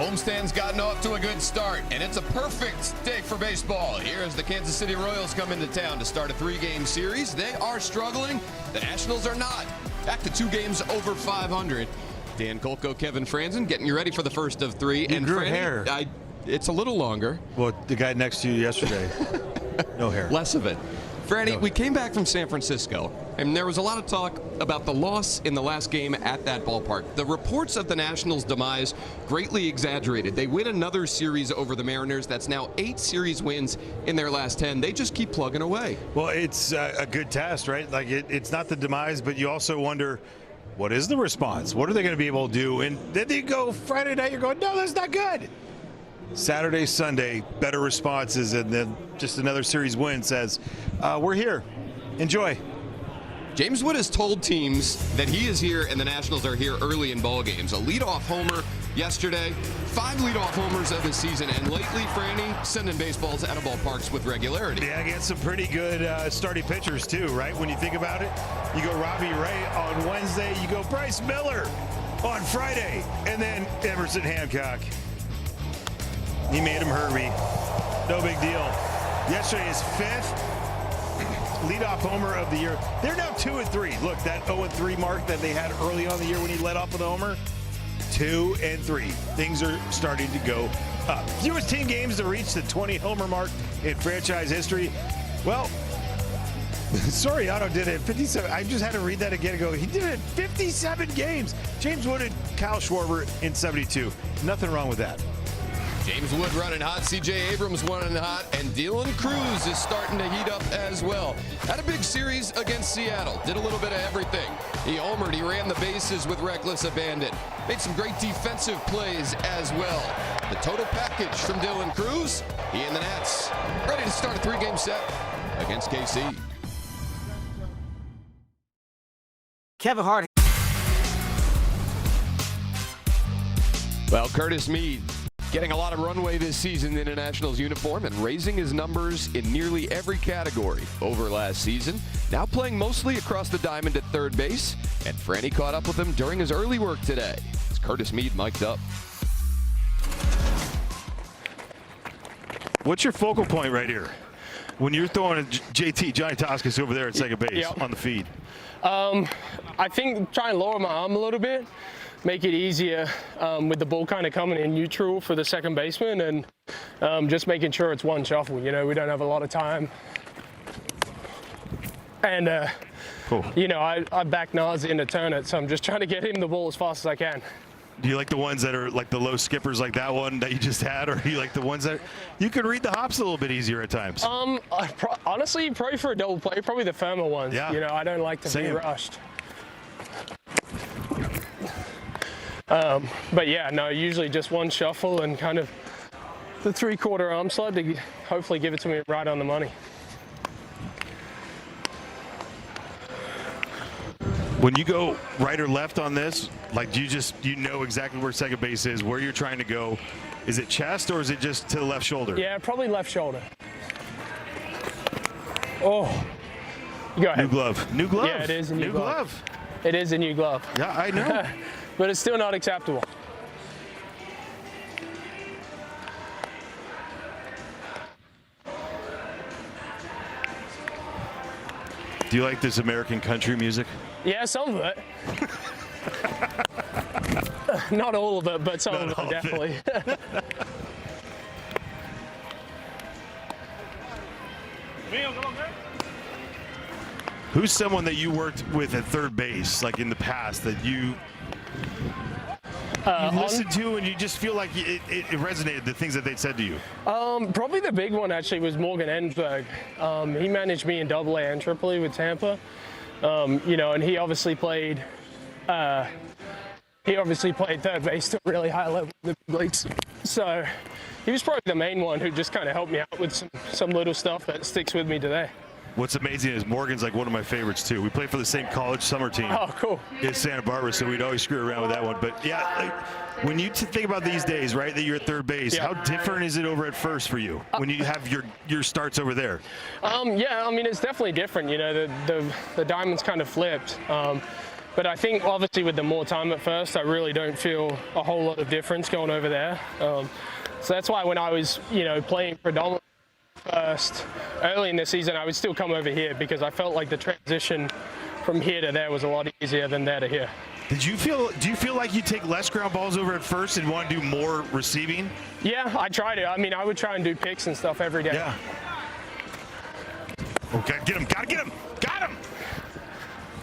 homestand's gotten off to a good start, and it's a perfect day for baseball. Here as the Kansas City Royals come into town to start a 3-game series. They are struggling. The Nationals are not. Back to 2 games over 500. Dan Kolko, Kevin Franzen getting you ready for the first of 3. You grew hair. It's a little longer. Well, the guy next to you yesterday, no hair. Less of it. Franny, we came back from San Francisco, and there was a lot of talk about the loss in the last game at that ballpark. The reports of the Nationals' demise greatly exaggerated. They win another series over the Mariners. That's now 8 series wins in their last 10. They just keep plugging away. Well, it's a good test, right? Like it's not the demise, but you also wonder, what is the response? What are they going to be able to do? And then you go Friday night, you're going, no, that's not good. Saturday, Sunday, better responses, and then just another series win says, we're here. Enjoy. James Wood has told teams that he is here and the Nationals are here early in ball games. A leadoff homer yesterday, 5 leadoff homers of the season, and lately, Franny, sending baseballs out of ballparks with regularity. Yeah, against some pretty good starting pitchers too, right? When you think about it, you go Robbie Ray on Wednesday, you go Bryce Miller on Friday, and then Emerson Hancock. He made him Herbie. No big deal. Yesterday, his 5th leadoff homer of the year. They're now 2-3. Look, that 0-3 mark that they had early on in the year when he led off with a homer, 2-3. Things are starting to go up. Fewest team games to reach the 20 homer mark in franchise history. Well, Soriano did it at 57. I just had to read that again and go, he did it in 57 games. James Wood and Kyle Schwarber in 72. Nothing wrong with that. James Wood running hot, C.J. Abrams running hot, and Dylan Cruz is starting to heat up as well. Had a big series against Seattle. Did a little bit of everything. He homered, he ran the bases with reckless abandon. Made some great defensive plays as well. The total package from Dylan Cruz, he and the Nats ready to start a 3-game set against KC. Kevin Hart. Well, Curtis Mead getting a lot of runway this season in a Nationals uniform and raising his numbers in nearly every category over last season. Now playing mostly across the diamond at third base, and Franny caught up with him during his early work today. It's Curtis Mead mic'd up. What's your focal point right here? When you're throwing a JT, Johnny Toscas over there at second base on the feed. I think try and lower my arm a little bit. Make it easier with the ball kind of coming in neutral for the second baseman, and just making sure it's one shuffle. You know, we don't have a lot of time. And, cool. you know, I back Nas in to turn it, so I'm just trying to get him the ball as fast as I can. Do you like the ones that are like the low skippers like that one that you just had, or do you like the ones that you can read the hops a little bit easier at times? Honestly, probably for a double play, probably the firmer ones. Yeah. You know, I don't like to be rushed. But yeah, no, usually just one shuffle and kind of the 3/4 arm slide to hopefully give it to me right on the money. When you go right or left on this, like you know exactly where second base is, where you're trying to go. Is it chest or is it just to the left shoulder? Yeah, probably left shoulder. Oh, go ahead. New glove. New glove. Yeah, it is a new glove. It is a new glove. Yeah, I know. But it's still not acceptable. Do you like this American country music? Yeah, some of it. Not all of it, but some of it, definitely. Who's someone that you worked with at third base, like in the past, that you listened to and you just feel like it resonated, the things that they'd said to you? Probably the big one actually was Morgan Ensberg. He managed me in AA and AAA with Tampa. You know, and he obviously played third base to a really high level in the big leagues. So he was probably the main one who just kind of helped me out with some little stuff that sticks with me today. What's amazing is Morgan's like one of my favorites too. We played for the same college summer team. Oh, cool. In Santa Barbara, so we'd always screw around with that one. But yeah, like, when you think about these days, right, that you're at third base, how different is it over at first for you when you have your starts over there? Yeah, I mean, it's definitely different. You know, the diamond's kind of flipped. But But I think obviously with the more time at first, I really don't feel a whole lot of difference going over there. So that's why when I was, playing predominantly first early in the season, I would still come over here because I felt like the transition from here to there was a lot easier than there to here. Do you feel like you take less ground balls over at first and want to do more receiving? Yeah, I try to. I mean, I would try and do picks and stuff every day. Yeah. Okay, get him. Gotta get him. Got him.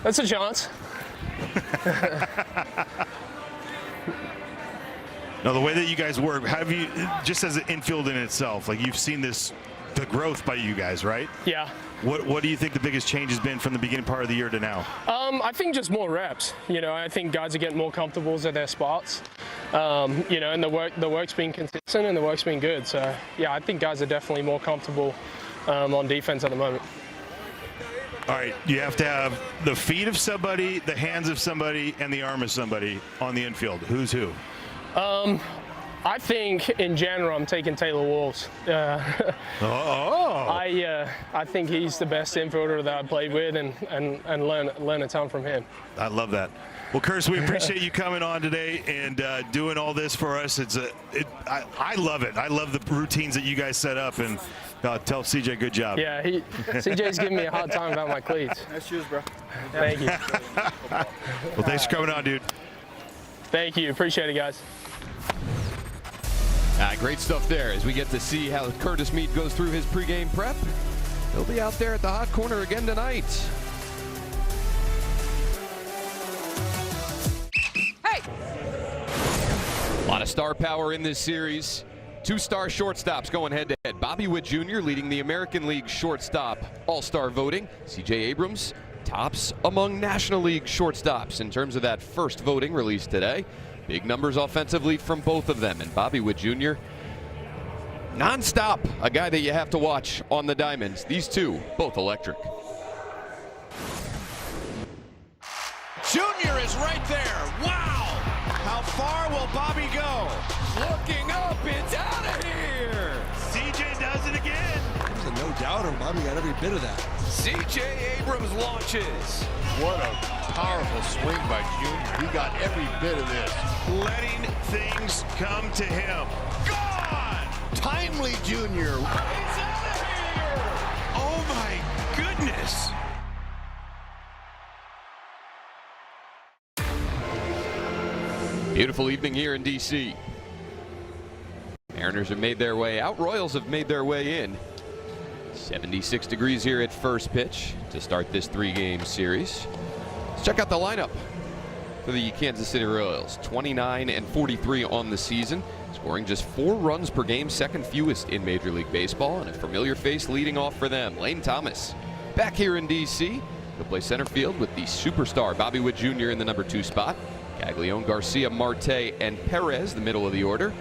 That's a chance. Now, the way that you guys work, have you, just as an infield in itself, like you've seen the growth by you guys, right? Yeah. What do you think the biggest change has been from the beginning part of the year to now? I think just more reps. I think guys are getting more comfortable at their spots. And the work's been consistent and the work's been good. So yeah, I think guys are definitely more comfortable on defense at the moment. All right, you have to have the feet of somebody, the hands of somebody, and the arm of somebody on the infield. Who's who? I think in general I'm taking Taylor Walls. I think he's the best infielder that I played with and learn a ton from him. I love that. Well, Curtis, we appreciate you coming on today and doing all this for us. I love it. I love the routines that you guys set up, and tell CJ good job. Yeah, CJ's giving me a hard time about my cleats. Nice shoes, bro. Thank you. Well, thanks for coming on, dude. Thank you. Appreciate it, guys. Great stuff there as we get to see how Curtis Mead goes through his pregame prep. He'll be out there at the hot corner again tonight. Hey! A lot of star power in this series. Two-star shortstops going head-to-head. Bobby Witt Jr. leading the American League shortstop all-star voting. C.J. Abrams tops among National League shortstops in terms of that first voting released today. Big numbers offensively from both of them. And Bobby Witt Jr., non-stop, a guy that you have to watch on the diamonds. These two, both electric. Junior is right there. Wow! How far will Bobby go? Looking up, it's out of here! CJ does it again. There's a no-doubter. Bobby got every bit of that. CJ Abrams launches. What a powerful swing by Junior. He got every bit of this. Letting things come to him. Gone! Timely Junior. It's out of here! Oh my goodness! Beautiful evening here in D.C. Mariners have made their way out. Royals have made their way in. 76 degrees here at first pitch to start this three-game series. Let's check out the lineup for the Kansas City Royals. 29-43 on the season, scoring just 4 runs per game, second fewest in Major League Baseball, and a familiar face leading off for them, Lane Thomas. Back here in D.C., he'll play center field with the superstar Bobby Witt Jr. in the number 2 spot. Gaglione, Garcia, Marte, and Perez, the middle of the order,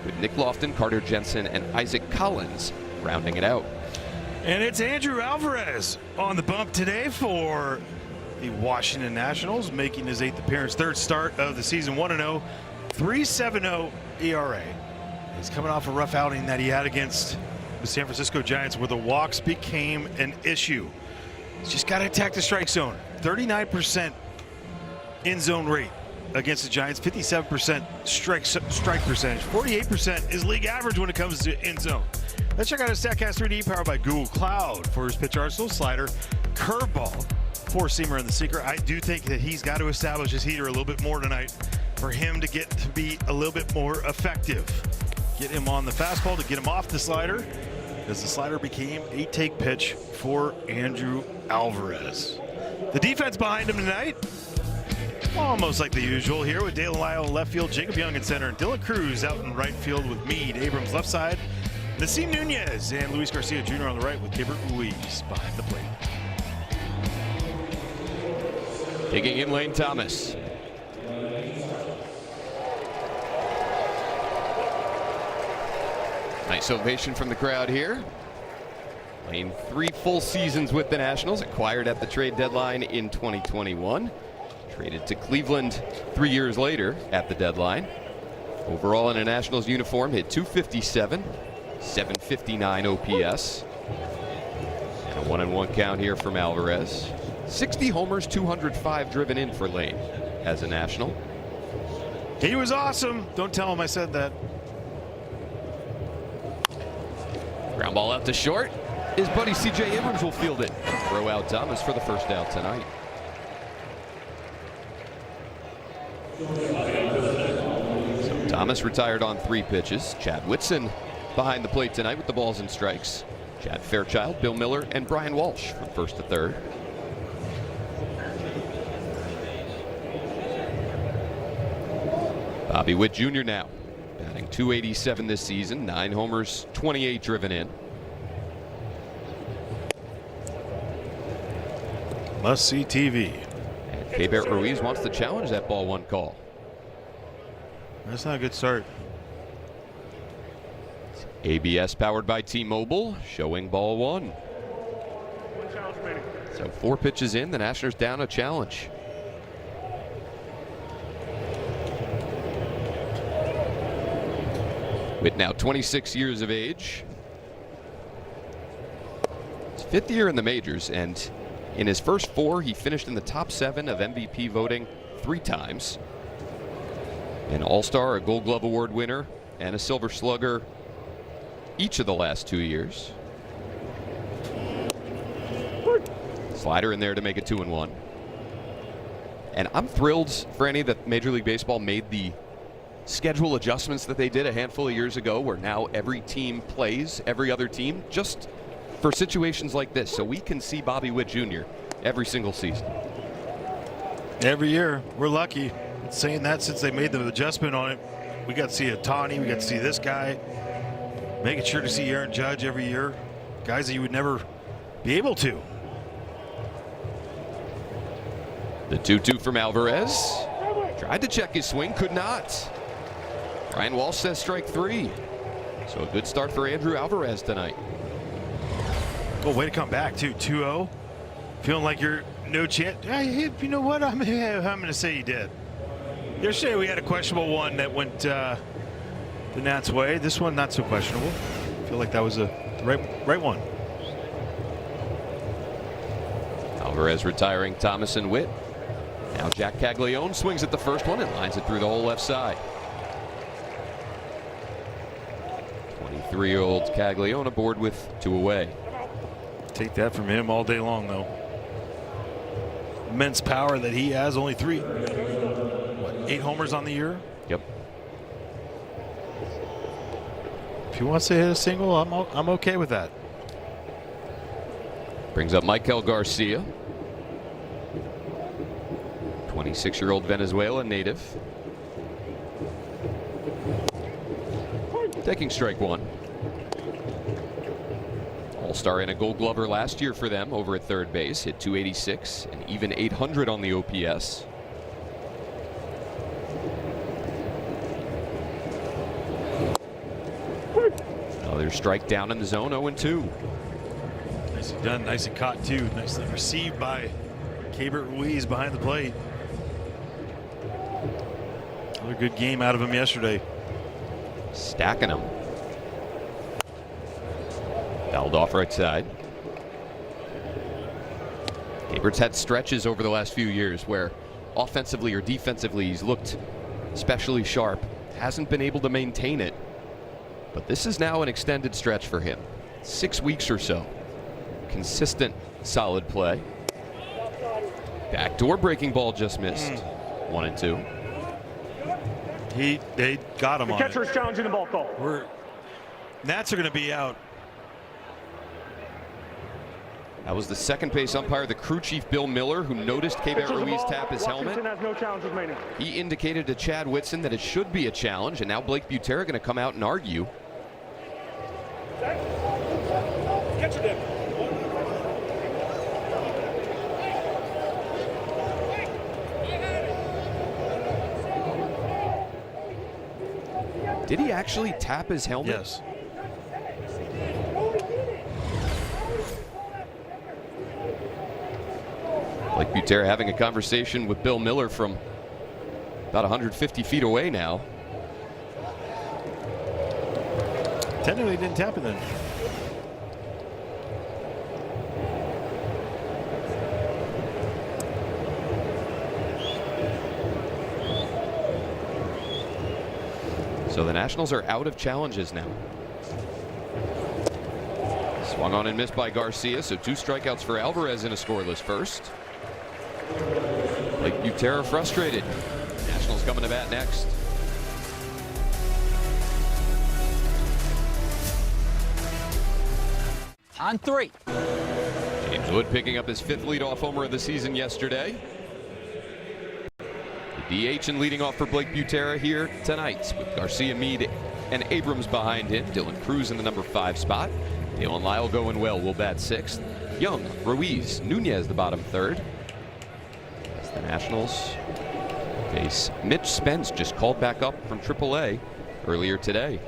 with Nick Lofton, Carter Jensen, and Isaac Collins rounding it out. And it's Andrew Alvarez on the bump today for the Washington Nationals, making his 8th appearance, 3rd start of the season, 1-0, 3.70 ERA. He's coming off a rough outing that he had against the San Francisco Giants where the walks became an issue. He's just got to attack the strike zone. 39% in-zone rate against the Giants, 57% strike percentage, 48% is league average when it comes to in-zone. Let's check out his StatCast 3D powered by Google Cloud for his pitch arsenal, slider, curveball, four-seamer, and the secret. I do think that he's got to establish his heater a little bit more tonight for him to get to be a little bit more effective. Get him on the fastball to get him off the slider, as the slider became a take pitch for Andrew Alvarez. The defense behind him tonight, almost like the usual here with Dalen Lyle in left field, Jacob Young in center, and Dylan Cruz out in right field with Mead, Abrams left side, Nasim Nunez and Luis Garcia Jr. on the right with Gabriel Ruiz behind the plate. Digging in Lane Thomas. Nice ovation from the crowd here. Lane 3 full seasons with the Nationals, acquired at the trade deadline in 2021. Traded to Cleveland 3 years later at the deadline. Overall in a Nationals uniform, hit .257, 759 OPS. And a 1-1 count here from Alvarez. 60 homers, 205 driven in for Lane as a National. He was awesome. Don't tell him I said that. Ground ball out to short. His buddy C.J. Abrams will field it. Throw out Thomas for the first out tonight. So Thomas retired on 3 pitches. Chad Whitson behind the plate tonight with the balls and strikes. Chad Fairchild, Bill Miller, and Brian Walsh from first to third. Bobby Witt Jr. now batting .287 this season, 9 homers, 28 driven in. Must see TV. And Keibert Ruiz wants to challenge that ball 1 call. That's not a good start. ABS powered by T-Mobile, showing ball 1. So 4 pitches in, the Nationals down a challenge. Witt now 26 years of age. It's 5th year in the majors, and in his first 4, he finished in the top 7 of MVP voting 3 times. An All-Star, a Gold Glove Award winner, and a Silver Slugger each of the last 2 years. Slider in there to make it 2-1. And I'm thrilled, Franny, that Major League Baseball made the schedule adjustments that they did a handful of years ago, where now every team plays every other team just for situations like this, so we can see Bobby Witt Jr. every single season. Every year. We're lucky. Been saying that since they made the adjustment on it. We got to see Ohtani. We got to see this guy. Making sure to see Aaron Judge every year. Guys that you would never be able to. The 2-2 from Alvarez. Tried to check his swing, could not. Brian Walsh says strike 3. So a good start for Andrew Alvarez tonight. Oh, way to come back, too. 2-0. Feeling like you're no chance. You know what? I'm going to say you did. Yesterday we had a questionable one that went the Nats' way. This one, not so questionable. I feel like that was the right one. Alvarez retiring Thomas and Witt. Now Jack Caglione swings at the first one and lines it through the whole left side. 23-year-old Caglione aboard with 2 away. Take that from him all day long, though. Immense power that he has. Only 8 homers on the year? Yep. If he wants to hit a single, I'm okay with that. Brings up Michael Garcia. 26-year-old Venezuelan native. Taking strike 1. All-Star and a Gold Glover last year for them over at third base. Hit .286 and even .800 on the OPS. Another strike down in the zone, 0-2. Nicely done, nicely caught too. Nicely received by Keibert Ruiz behind the plate. Another good game out of him yesterday. Stacking them. Fouled off right side. Keibert's had stretches over the last few years where offensively or defensively he's looked especially sharp. Hasn't been able to maintain it. But this is now an extended stretch for him. 6 weeks or so. Consistent, solid play. Backdoor breaking ball just missed. 1-2. They got him the on catcher it. is challenging the ball call. Nats are going to be out. That was the second base umpire, the crew chief Bill Miller, who noticed Keibert Ruiz tap his helmet. Washington has no challenges remaining. He indicated to Chad Whitson that it should be a challenge, and now Blake Butera going to come out and argue. Catcher dip. Did he actually tap his helmet? Yes. Blake Butera having a conversation with Bill Miller from about 150 feet away now. Technically didn't tap it then. So the Nationals are out of challenges now. Swung on and missed by Garcia, so 2 strikeouts for Alvarez in a scoreless first. Blake Butera frustrated. Nationals coming to bat next. On 3. James Wood picking up his 5th leadoff homer of the season yesterday. The DH and leading off for Blake Butera here tonight with Garcia, Meade, and Abrams behind him. Dylan Cruz in the number 5 spot. Dalen Lyle going well, will bat 6th. Young, Ruiz, Nunez the bottom 3rd. As the Nationals face Mitch Spence, just called back up from AAA earlier today.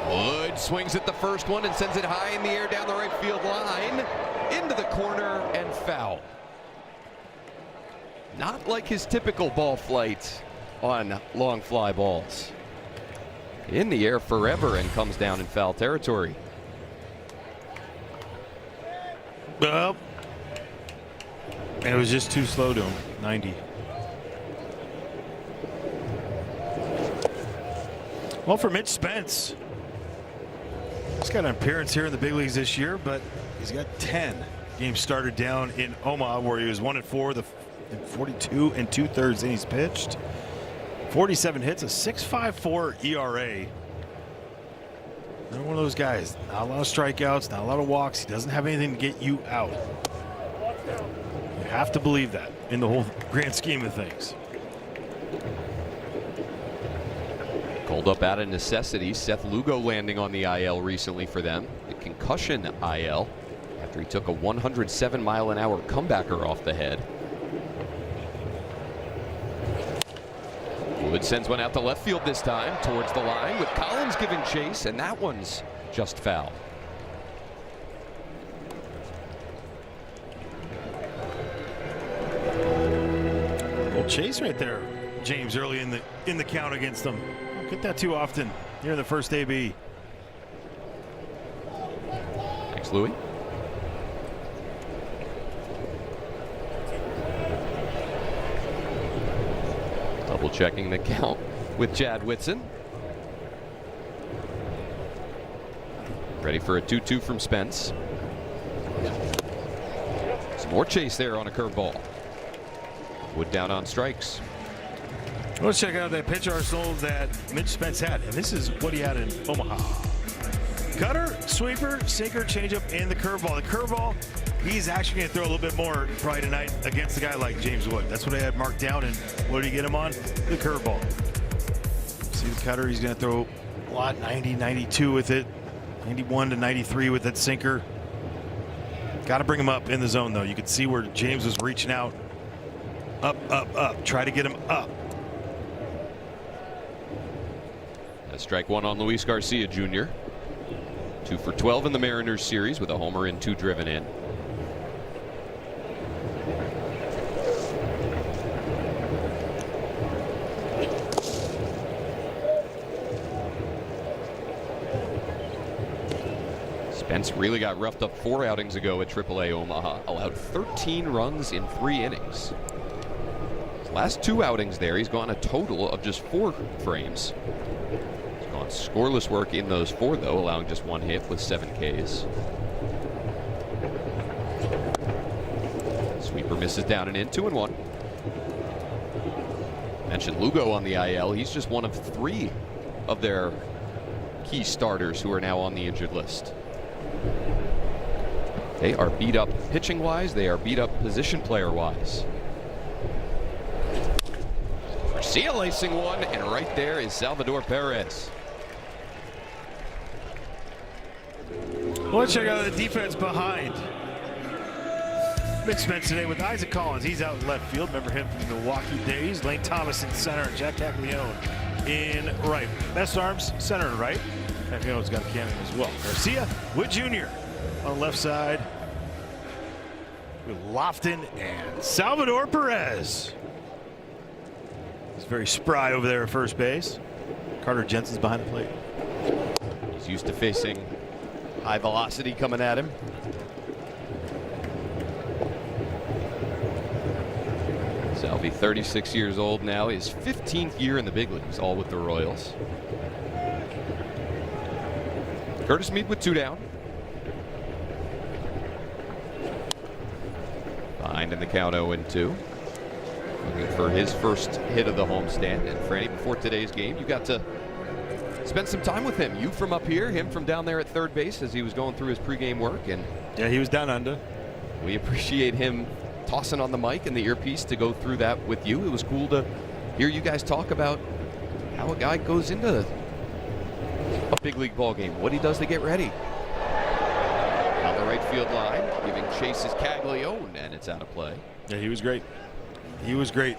Wood swings at the first one and sends it high in the air down the right field line, into the corner and foul. Not like his typical ball flight on long fly balls. In the air forever and comes down in foul territory. Well, and it was just too slow to him. 90. Well, for Mitch Spence, he's got an appearance here in the big leagues this year, but he's got 10 games started down in Omaha, where he was 1-4, the 42 2/3 innings pitched, 47 hits, a 6.54 ERA. Another one of those guys. Not a lot of strikeouts, not a lot of walks. He doesn't have anything to get you out. You have to believe that in the whole grand scheme of things. Called up out of necessity. Seth Lugo landing on the IL recently for them. The concussion IL after he took a 107-mile-an-hour comebacker off the head. Wood sends one out to left field this time towards the line with Collins giving chase, and that one's just foul. Well, chase right there, James, early in the count against them. Don't get that too often here in the first AB. Thanks, Louie. Double checking the count with Chad Whitson. Ready for a 2-2 from Spence. Some more chase there on a curveball. Wood down on strikes. Let's check out that pitch arsenal that Mitch Spence had, and this is what he had in Omaha. Cutter, sweeper, sinker, changeup, and the curveball. The curveball, he's actually going to throw a little bit more probably tonight against a guy like James Wood. That's what I had marked down, and what did he get him on? The curveball. See the cutter, he's going to throw a lot, 90, 92 with it, 91 to 93 with that sinker. Got to bring him up in the zone, though. You can see where James was reaching out. Up, up, up. Try to get him up. That's strike 1 on Luis Garcia Jr. 2 for 12 in the Mariners series with a homer and 2 driven in. Spence really got roughed up 4 outings ago at AAA Omaha. Allowed 13 runs in 3 innings. His last 2 outings there, he's gone a total of just 4 frames. Scoreless work in those 4, though, allowing just 1 hit with 7 Ks. Sweeper misses down and in, 2-1. Mentioned Lugo on the IL. He's just one of 3 of their key starters who are now on the injured list. They are beat up pitching-wise. They are beat up position player-wise. Garcia lacing one, and right there is Salvador Perez. Well, let's check out the defense behind Mitch Spence today with Isaac Collins. He's out in left field. Remember him from the Milwaukee days. Lane Thomas in center and Jack Caglione in right. Best arms, center and right. Caglione's got a cannon as well. Garcia, Wood Jr. on the left side with Lofton and Salvador Perez. He's very spry over there at first base. Carter Jensen's behind the plate. He's used to facing high velocity coming at him. So He'll be 36 years old now, his 15th year in the big leagues, all with the Royals. Curtis Mead with 2 down. Behind in the count 0-2. Looking for his first hit of the homestand. And Franny, before today's game, you got to spend some time with him. You from up here, him from down there at third base as he was going through his pregame work. And yeah, he was down under. we appreciate him tossing on the mic and the earpiece to go through that with you. It was cool to hear you guys talk about how a guy goes into a big league ball game, what he does to get ready. On the right field line, giving chases Caglione, and it's out of play. Yeah, he was great. He was great.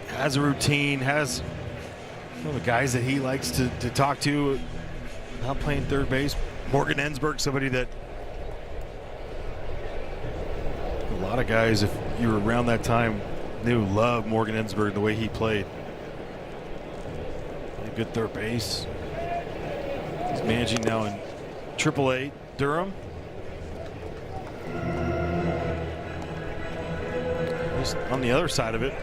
Has a routine, has the guys that he likes to talk to about playing third base. Morgan Ensberg, somebody that a lot of guys, if you were around that time, knew loved Morgan Ensberg, the way he played. Played good third base. He's managing now in AAA Durham. Just on the other side of it,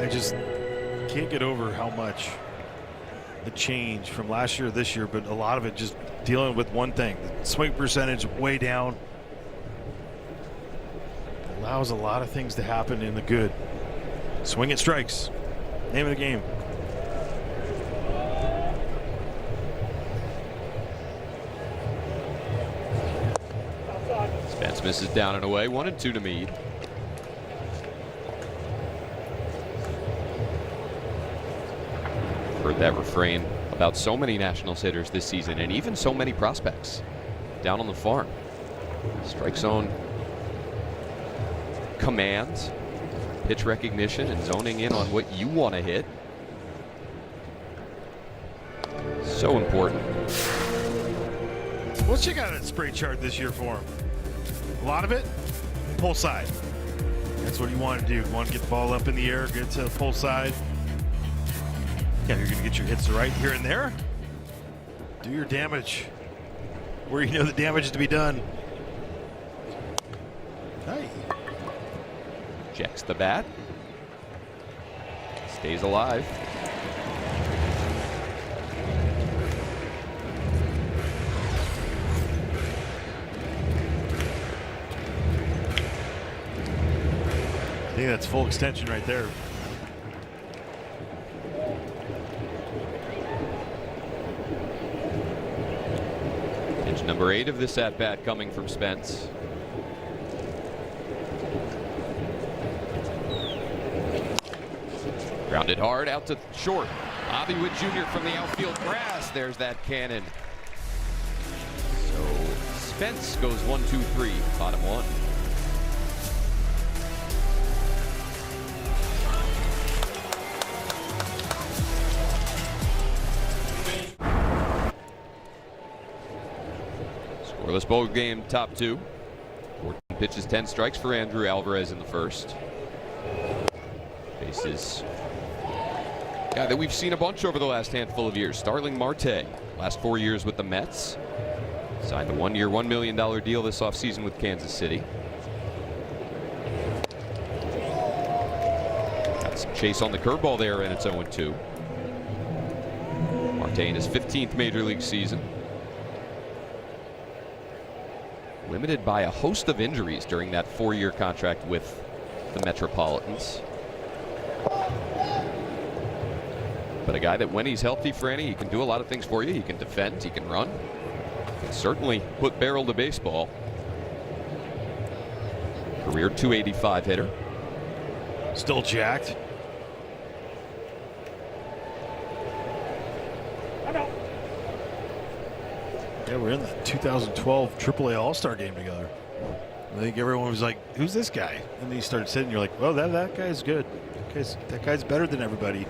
I just can't get over how much the change from last year to this year, but a lot of it just dealing with one thing. The swing percentage way down. Allows a lot of things to happen in the good. Swing at strikes. Name of the game. Spence misses down and away. 1-2 to Mead. Heard that refrain about so many Nationals hitters this season, and even so many prospects down on the farm. Strike zone command, pitch recognition, and zoning in on what you want to hit. So important. What's you got on spray chart this year for him? A lot of it, pull side. That's what you want to do. You want to get the ball up in the air, get to the pull side. Yeah, you're going to get your hits right here and there. Do your damage where you know the damage is to be done. Hey. Checks the bat. Stays alive. I think that's full extension right there. Pitch number 8 of this at-bat coming from Spence. Grounded hard out to short. Bobby Wood Jr. from the outfield grass. There's that cannon. So Spence goes 1-2-3, bottom 1. Scoreless ball game, top 2. 14 pitches, 10 strikes for Andrew Alvarez in the first. Faces a guy that we've seen a bunch over the last handful of years, Starling Marte. Last 4 years with the Mets. Signed a 1-year, $1 million deal this offseason with Kansas City. Got some chase on the curveball there, and it's 0-2. Marte in his 15th major league season. Limited by a host of injuries during that 4-year contract with the Metropolitans. But a guy that when he's healthy, Franny, he can do a lot of things for you. He can defend, he can run. He can certainly put barrel to baseball. Career .285 hitter. Still jacked. Yeah, we're in the 2012 AAA All-Star game together. I think everyone was like, who's this guy? And then you started sitting, you're like, well, that guy's good. That guy's better than everybody.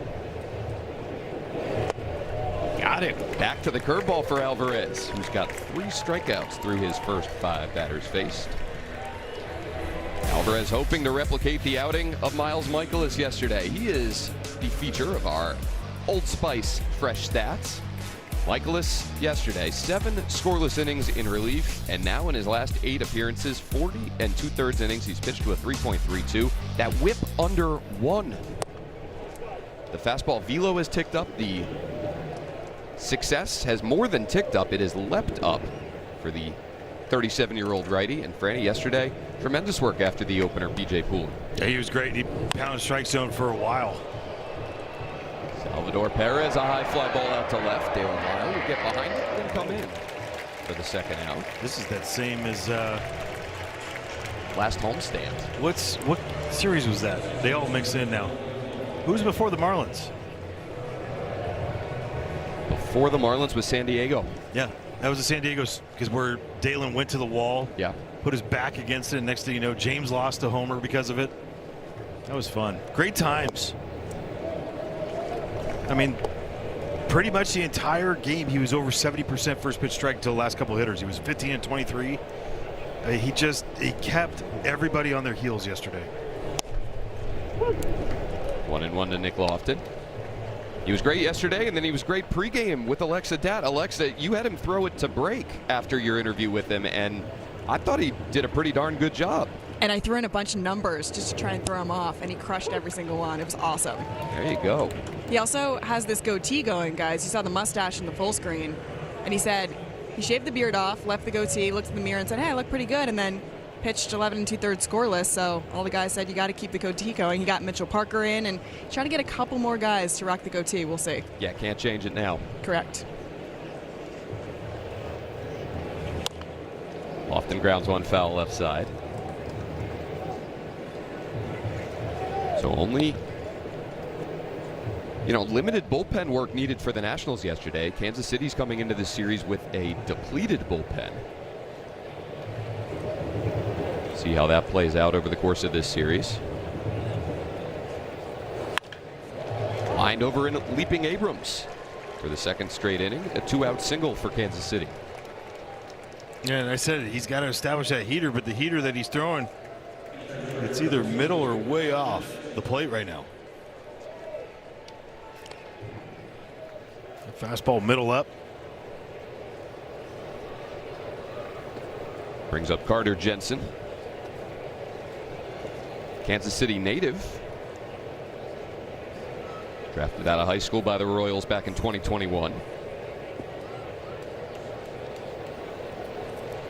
Got it. Back to the curveball for Alvarez, who's got 3 strikeouts through his first 5 batters faced. Alvarez hoping to replicate the outing of Miles Michaelis yesterday. He is the feature of our Old Spice Fresh Stats. Michaelis yesterday, 7 scoreless innings in relief, and now in his last 8 appearances, 40 2/3 innings, he's pitched to a 3.32. That whip under 1. The fastball velo has ticked up. The success has more than ticked up. It has leapt up for the 37-year-old righty. And Franny, yesterday, tremendous work after the opener, BJ Poole. Yeah, he was great. He pounded strike zone for a while. Salvador Perez, a high fly ball out to left. Dalen Lyle will get behind it and come in for the second out. This is that same as Last homestand. what series was that? They all mix in now. Who's before the Marlins? Before the Marlins was San Diego. Yeah, that was the San Diego's, because where Dalen went to the wall, Yeah. put his back against it, and next thing you know, James lost a homer because of it. That was fun. Great times. I mean, pretty much the entire game, he was over 70% first pitch strike until the last couple hitters. He was 15 and 23. He kept everybody on their heels yesterday. 1-1 to Nick Lofton. He was great yesterday, and then he was great pregame with Alexa Dat. Alexa, you had him throw it to break after your interview with him, and I thought he did a pretty darn good job. And I threw in a bunch of numbers just to try and throw him off, and he crushed every single one. It was awesome. There you go. He also has this goatee going, guys. You saw the mustache in the full screen. And he said he shaved the beard off, left the goatee, looked in the mirror and said, hey, I look pretty good, and then pitched 11 2/3 scoreless. So all the guys said, you got to keep the goatee going. He got Mitchell Parker in and trying to get a couple more guys to rock the goatee. We'll see. Yeah, can't change it now. Correct. Lofton grounds one foul left side. So only, limited bullpen work needed for the Nationals yesterday. Kansas City's coming into this series with a depleted bullpen. See how that plays out over the course of this series. Lined over in leaping Abrams for the second straight inning. A 2-out single for Kansas City. Yeah, and I said he's got to establish that heater, but the heater that he's throwing, it's either middle or way off the plate right now. Fastball middle up. Brings up Carter Jensen. Kansas City native. Drafted out of high school by the Royals back in 2021.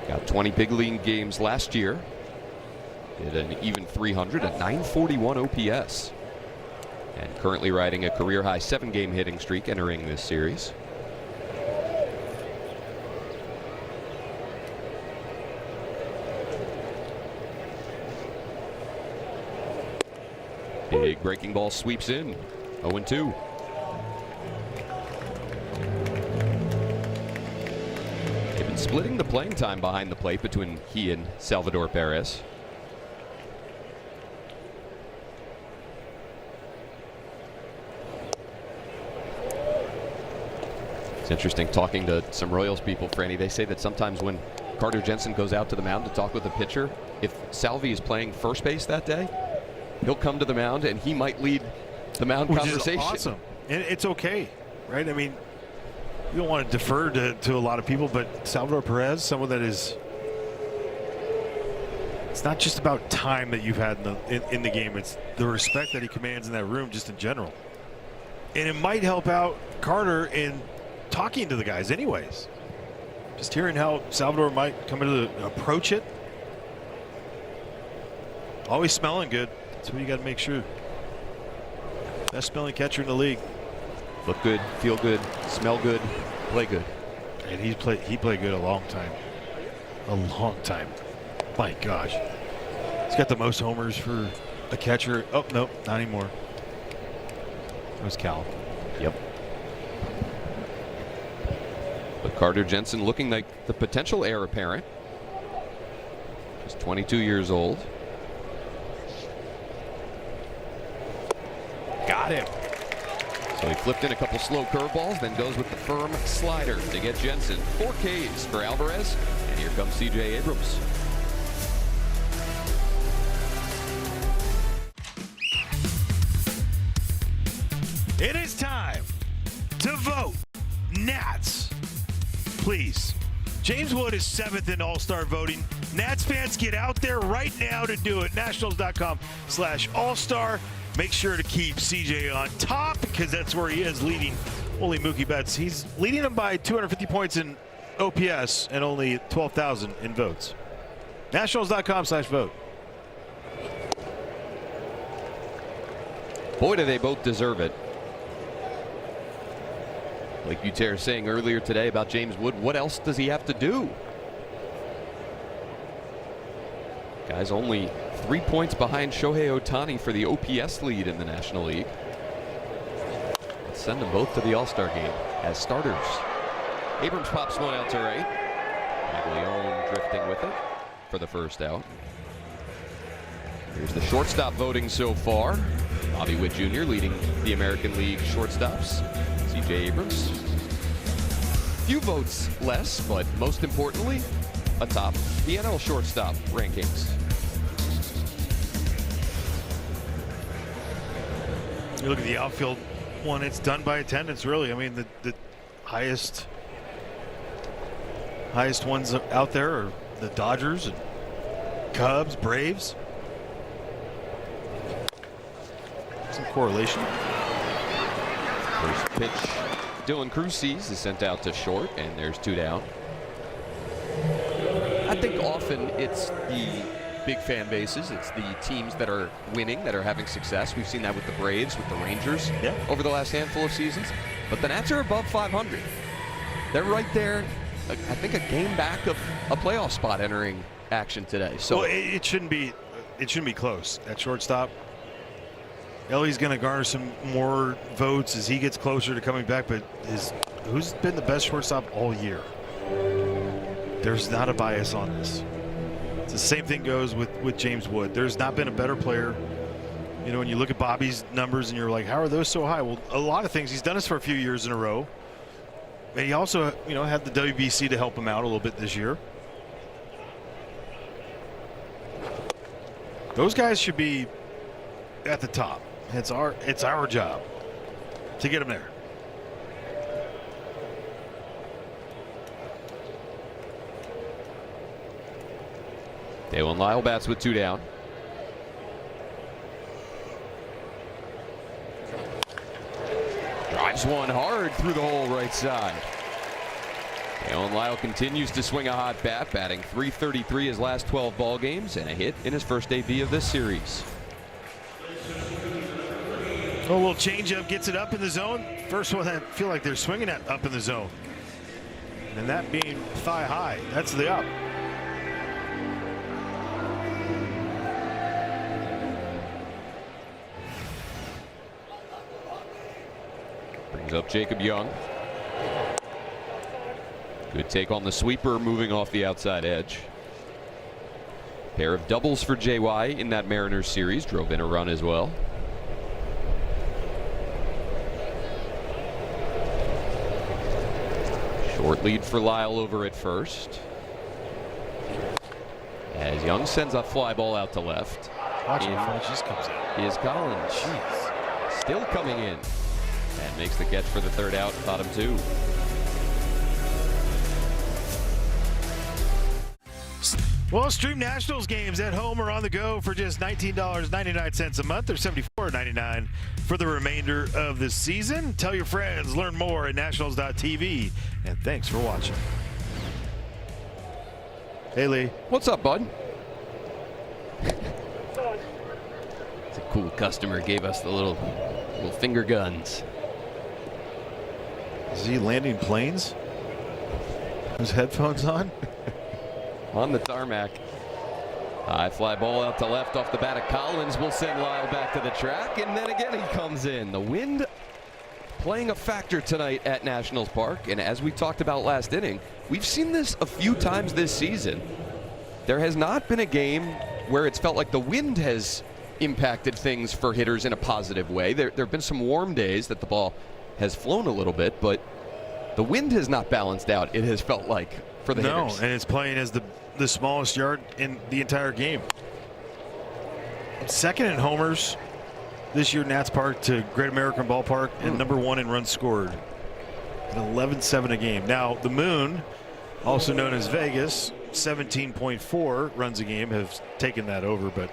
Got 20 big league games last year. Did an even 300 at 941 OPS. And currently riding a career-high 7-game hitting streak entering this series. Big breaking ball sweeps in. 0-2. They've been splitting the playing time behind the plate between he and Salvador Perez. It's interesting talking to some Royals people, Franny. They say that sometimes when Carter Jensen goes out to the mound to talk with the pitcher, if Salvi is playing first base that day, he'll come to the mound and he might lead the mound conversation. Which is awesome. And it's okay, right? I mean, you don't want to defer to a lot of people, but Salvador Perez, someone that is, it's not just about time that you've had in the game. It's the respect that he commands in that room just in general. And it might help out Carter in talking to the guys anyways. Just hearing how Salvador might come into the approach it. Always smelling good. That's what you got to make sure. Best smelling catcher in the league. Look good, feel good, smell good, play good. And he played good a long time. A long time. My gosh. He's got the most homers for a catcher. Oh, nope, not anymore. That was Cal. Yep. But Carter Jensen looking like the potential heir apparent. Just 22 years old. Got him. So he flipped in a couple slow curveballs, then goes with the firm slider to get Jensen. 4 Ks for Alvarez, and here comes CJ Abrams. It is time to vote Nats James Wood is 7th in All-Star voting. Nats fans, get out there right now to do it. Nationals.com/All-Star. Make sure to keep CJ on top because that's where he is leading. Only Mookie Betts. He's leading him by 250 points in OPS and only 12,000 in votes. Nationals.com/vote. Boy, do they both deserve it. Like Buter saying earlier today about James Wood, what else does he have to do? Guy's only 3 points behind Shohei Ohtani for the OPS lead in the National League. Let's send them both to the All-Star game as starters. Abrams pops one out to right. Maglione drifting with it for the first out. Here's the shortstop voting so far. Bobby Witt Jr. leading the American League shortstops. C.J. Abrams. Few votes less, but most importantly, atop the NL shortstop rankings. You look at the outfield one, it's done by attendance, really. I mean, the highest ones out there are the Dodgers and Cubs, Braves. Some correlation. First pitch Dylan Cruz sees is sent out to short, and there's 2 down. I think often it's the big fan bases, it's the teams that are winning, that are having success. We've seen that with the Braves, with the Rangers over the last handful of seasons. But the Nats are above 500. They're right there, I think a game back of a playoff spot entering action today. So well, it shouldn't be close at shortstop. Ellie's going to garner some more votes as he gets closer to coming back, but who's been the best shortstop all year? There's not a bias on this. It's the same thing goes with James Wood. There's not been a better player. You know, when you look at Bobby's numbers and you're like, how are those so high? Well, a lot of things. He's done this for a few years in a row. And he also, you know, had the WBC to help him out a little bit this year. Those guys should be at the top. It's our job to get them there. Dalen Lyle bats with 2 down. Drives one hard through the hole right side. Dalen Lyle continues to swing a hot bat, batting .333 his last 12 ball games and a hit in his first debut of this series. A little changeup gets it up in the zone. First one I feel like they're swinging at up in the zone. And that being thigh high, that's the up. Brings up Jacob Young. Good take on the sweeper, moving off the outside edge. Pair of doubles for JY in that Mariners series, drove in a run as well. Short lead for Lyle over at first. As Young sends a fly ball out to left. Watch how far it just comes out. Is Collins. Jeez. Still coming in. And makes the catch for the 3rd out, bottom 2. Well, stream Nationals games at home or on the go for just $19.99 a month, or $74.99 for the remainder of the season. Tell your friends, learn more at nationals.tv, and thanks for watching. Hey, Lee. What's up, bud? It's a cool customer, gave us the little finger guns. Is he landing planes? His headphones on? On the tarmac. High fly ball out to left off the bat of Collins will send Lyle back to the track, and then again he comes in. The wind playing a factor tonight at Nationals Park, and as we talked about last inning, we've seen this a few times this season. There has not been a game where it's felt like the wind has impacted things for hitters in a positive way. There have been some warm days that the ball has flown a little bit, but the wind has not balanced out, it has felt like, for the hitters. No, and it's playing as the smallest yard in the entire game. 2nd in homers this year, Nats Park to Great American Ballpark, and #1 in runs scored. At 11-7 a game. Now, the Moon also known as Vegas, 17.4 runs a game, have taken that over, but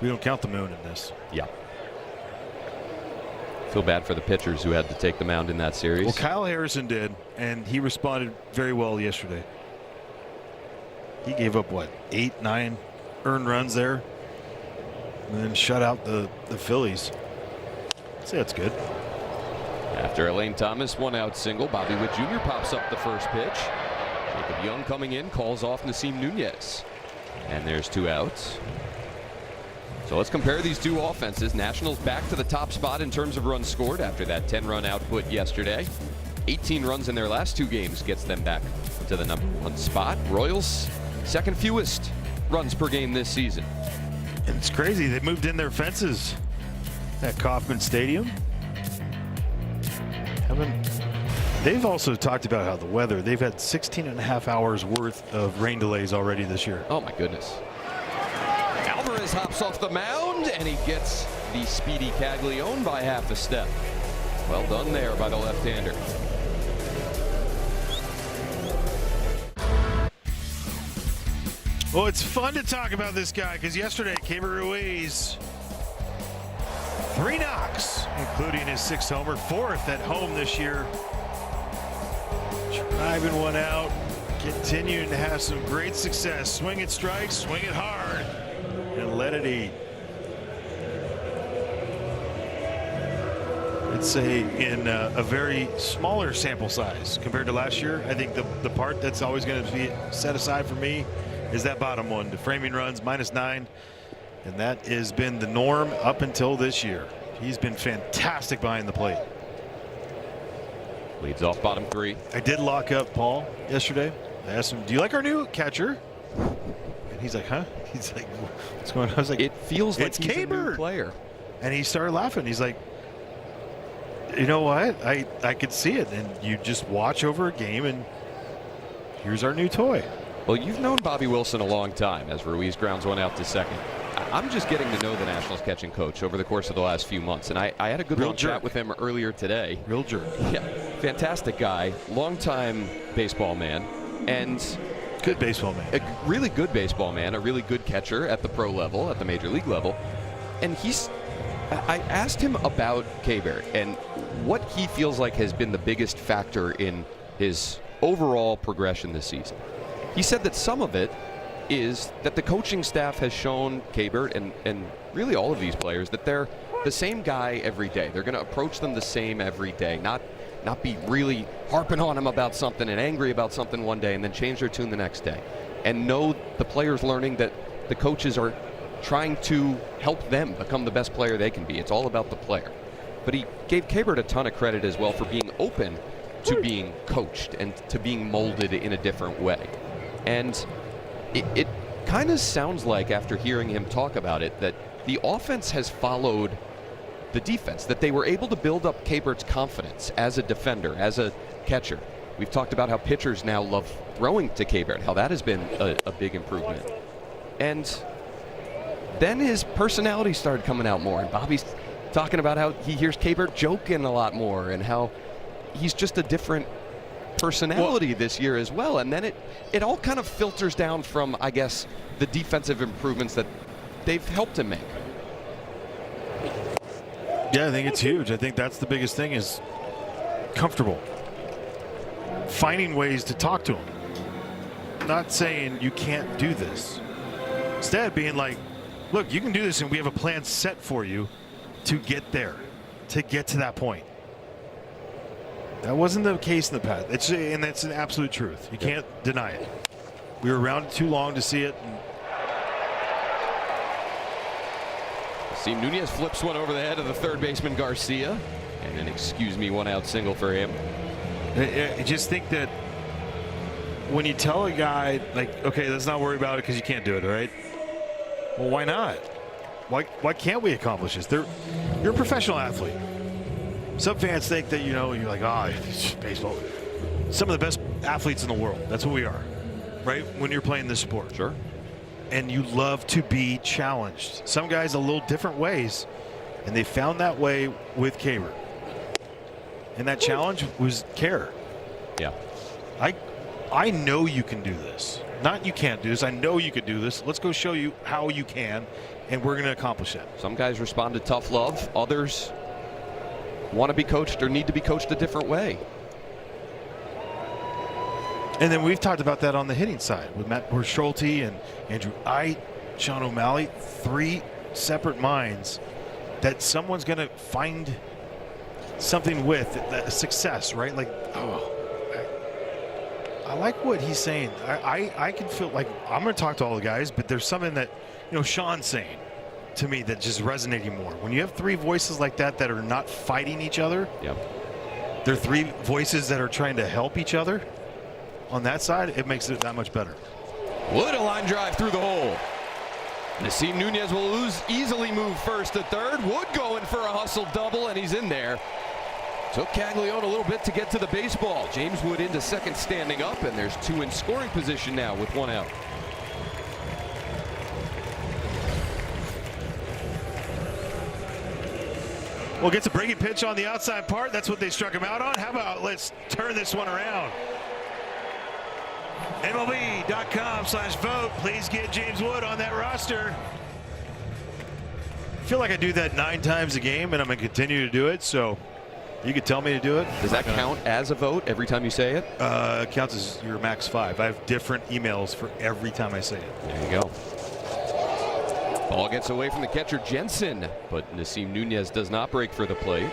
we don't count the moon in this. Yeah. Feel bad for the pitchers who had to take the mound in that series. Well, Kyle Harrison did, and he responded very well yesterday. He gave up, what, 8, 9 earned runs there, and then shut out the Phillies. I'd say that's good. After Elaine Thomas 1-out single, Bobby Witt Jr. pops up the first pitch. Jacob Young coming in, calls off Nasim Nunez. And there's 2 outs. So let's compare these two offenses. Nationals back to the top spot in terms of runs scored after that 10-run output yesterday. 18 runs in their last 2 games gets them back to the number 1 spot. Royals, second fewest runs per game this season. And it's crazy. They moved in their fences at Kauffman Stadium. They've also talked about how the weather, they've had 16.5 hours worth of rain delays already this year. Oh, my goodness. Alvarez hops off the mound, and he gets the speedy Caglione by half a step. Well done there by the left-hander. Well, it's fun to talk about this guy because yesterday, Keibert Ruiz, 3 knocks, including his 6th homer, 4th at home this year. Driving one out, continuing to have some great success. Swing it strikes, swing it hard, and let it eat. It's in a very smaller sample size compared to last year. I think the part that's always going to be set aside for me is that bottom one, the framing runs, -9. And that has been the norm up until this year. He's been fantastic behind the plate. Leads off bottom 3. I did lock up Paul yesterday. I asked him, do you like our new catcher? And he's like, huh? He's like, what's going on? I was like, it feels like it's he's Keibert. a new player. And he started laughing. He's like, you know what? I could see it. And you just watch over a game and here's our new toy. Well, you've known Bobby Wilson a long time as Ruiz grounds one out to second. I'm just getting to know the Nationals catching coach over the course of the last few months, and I had a good long chat with him earlier today. Real jerk. Yeah, fantastic guy, longtime baseball man, and good baseball man. A really good baseball man, a really good catcher at the pro level, at the major league level. And I asked him about Keibert and what he feels like has been the biggest factor in his overall progression this season. He said that some of it is that the coaching staff has shown Keibert and really all of these players that they're the same guy every day. They're going to approach them the same every day, not be really harping on him about something and angry about something one day and then change their tune the next day. And know the players learning that the coaches are trying to help them become the best player they can be. It's all about the player. But he gave Keibert a ton of credit as well for being open to being coached and to being molded in a different way. And it kind of sounds like, after hearing him talk about it, that the offense has followed the defense, that they were able to build up Keibert's confidence as a defender, as a catcher. We've talked about how pitchers now love throwing to Keibert, how that has been a big improvement. And then his personality started coming out more, and Bobby's talking about how he hears Keibert joking a lot more and how he's just a different personality this year as well. And then it all kind of filters down from, I guess, the defensive improvements that they've helped him make. Yeah, I think it's huge. I think that's the biggest thing, is comfortable. Finding ways to talk to him. Not saying you can't do this. Instead being like, look, you can do this and we have a plan set for you to get there, to get to that point. That wasn't the case in the past. And that's an absolute truth. You can't deny it. We were around too long to see it. See, Nunez flips one over the head of the third baseman Garcia, and an one-out single for him. I just think that when you tell a guy, like, okay, let's not worry about it because you can't do it, all right? Well, why not? Why can't we accomplish this? You're a professional athlete. Some fans think that, you're like, it's baseball. Some of the best athletes in the world. That's what we are, right? When you're playing this sport. Sure. And you love to be challenged. Some guys a little different ways, and they found that way with Keibert. And that challenge was care. Yeah. I know you can do this. Not you can't do this. I know you can do this. Let's go show you how you can, and we're going to accomplish it. Some guys respond to tough love. Others want to be coached or need to be coached a different way. And then we've talked about that on the hitting side with Matt Schulte and Andrew Ide, Sean O'Malley, 3 separate minds that someone's going to find something with success, right? Like, I like what he's saying. I can feel like I'm going to talk to all the guys, but there's something that, Sean's saying to me that just resonating more. When you have 3 voices like that are not fighting each other, they're 3 voices that are trying to help each other on that side, it makes it that much better. Wood, a line drive through the hole. Nasim Nunez will easily move first to third. Wood going for a hustle double, and he's in there. Took Caglione a little bit to get to the baseball. James Wood into second standing up, and there's 2 in scoring position now with 1 out. Well, gets a breaking pitch on the outside part. That's what they struck him out on. How about let's turn this one around. MLB.com/vote. Please get James Wood on that roster. I feel like I do that 9 times a game, and I'm going to continue to do it, so you could tell me to do it. Does that count as a vote every time you say it? It counts as your max 5. I have different emails for every time I say it. There you go. Ball gets away from the catcher Jensen, but Nasim Nunez does not break for the plate.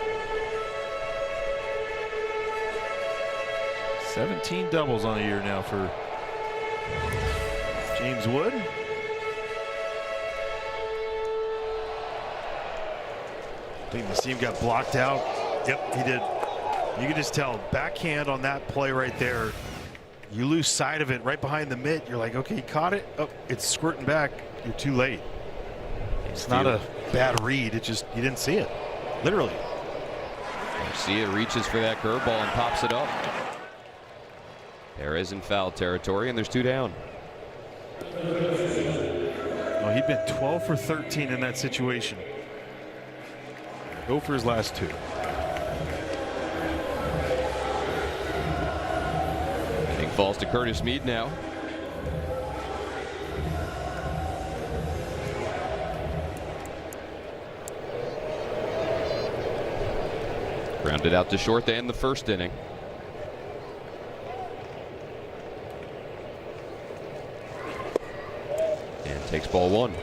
17 doubles on the year now for James Wood. I think Nasim got blocked out. Yep, he did. You can just tell, backhand on that play right there. You lose sight of it right behind the mitt. You're like, okay, he caught it. Oh, it's squirting back. You're too late. It's not a bad read. It just, you didn't see it. Literally. Garcia reaches for that curveball and pops it up. Perez in foul territory, and there's 2 down. Well, he'd been 12 for 13 in that situation. Go for his last 2. King falls to Curtis Mead now. Grounded out to short to end the first inning. And takes ball 1.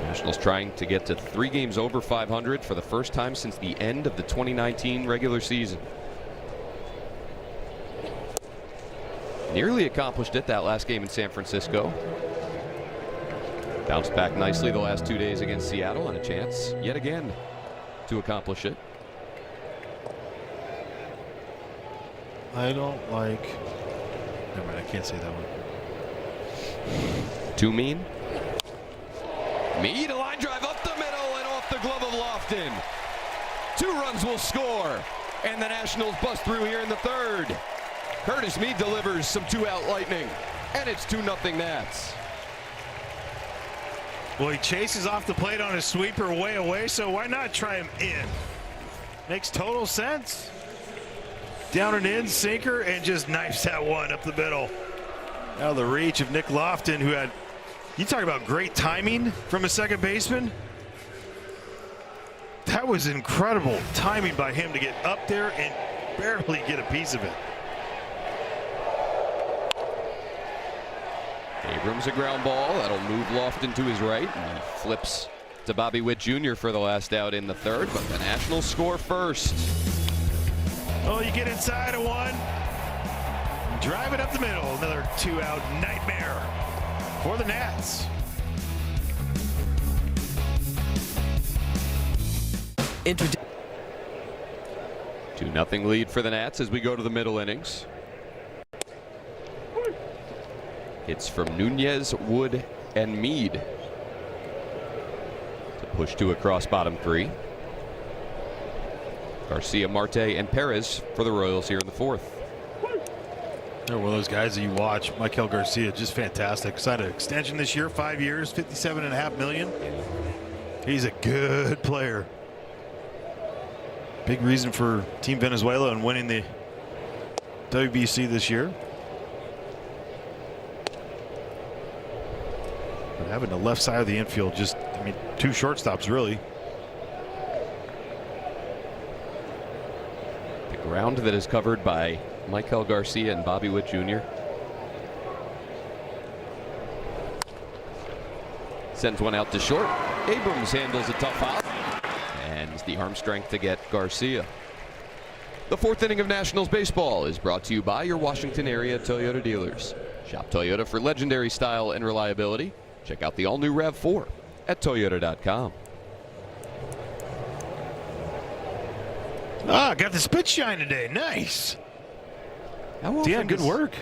Nationals trying to get to 3 games over 500 for the first time since the end of the 2019 regular season. Nearly accomplished it that last game in San Francisco. Bounced back nicely the last 2 days against Seattle, and a chance yet again to accomplish it. I don't like. Never mind, I can't say that one. Too mean. Mead, a line drive up the middle and off the glove of Lofton. 2 runs will score, and the Nationals bust through here in the 3rd. Curtis Mead delivers some 2-out lightning, and it's 2-0 Nats. Well, he chases off the plate on a sweeper way away, so why not try him in? Makes total sense. Down and in, sinker, and just knifes that one up the middle. Now the reach of Nick Lofton, who had, you talk about great timing from a second baseman. That was incredible timing by him to get up there and barely get a piece of it. Abrams a ground ball. That'll move Lofton to his right. And he flips to Bobby Witt Jr. for the last out in the 3rd, but the Nationals score first. Oh, you get inside of one. Drive it up the middle. Another 2-out nightmare for the Nats. Introduce 2-0 lead for the Nats as we go to the middle innings. Hits from Nunez, Wood, and Mead to push 2 across bottom 3. Garcia, Marte, and Perez for the Royals here in the 4th. They're one of those guys that you watch. Michael Garcia, just fantastic. Signed an extension this year, 5 years, $57.5 million. He's a good player. Big reason for Team Venezuela in winning the WBC this year. But having the left side of the infield, just, I mean, two shortstops really. The ground that is covered by Michael Garcia and Bobby Witt Jr. Sends one out to short. Abrams handles a tough hop. And the arm strength to get Garcia. The fourth inning of Nationals baseball is brought to you by your Washington area Toyota dealers. Shop Toyota for legendary style and reliability. Check out the all-new RAV4 at Toyota.com. Ah, got the spit shine today. Nice. Yeah, good work.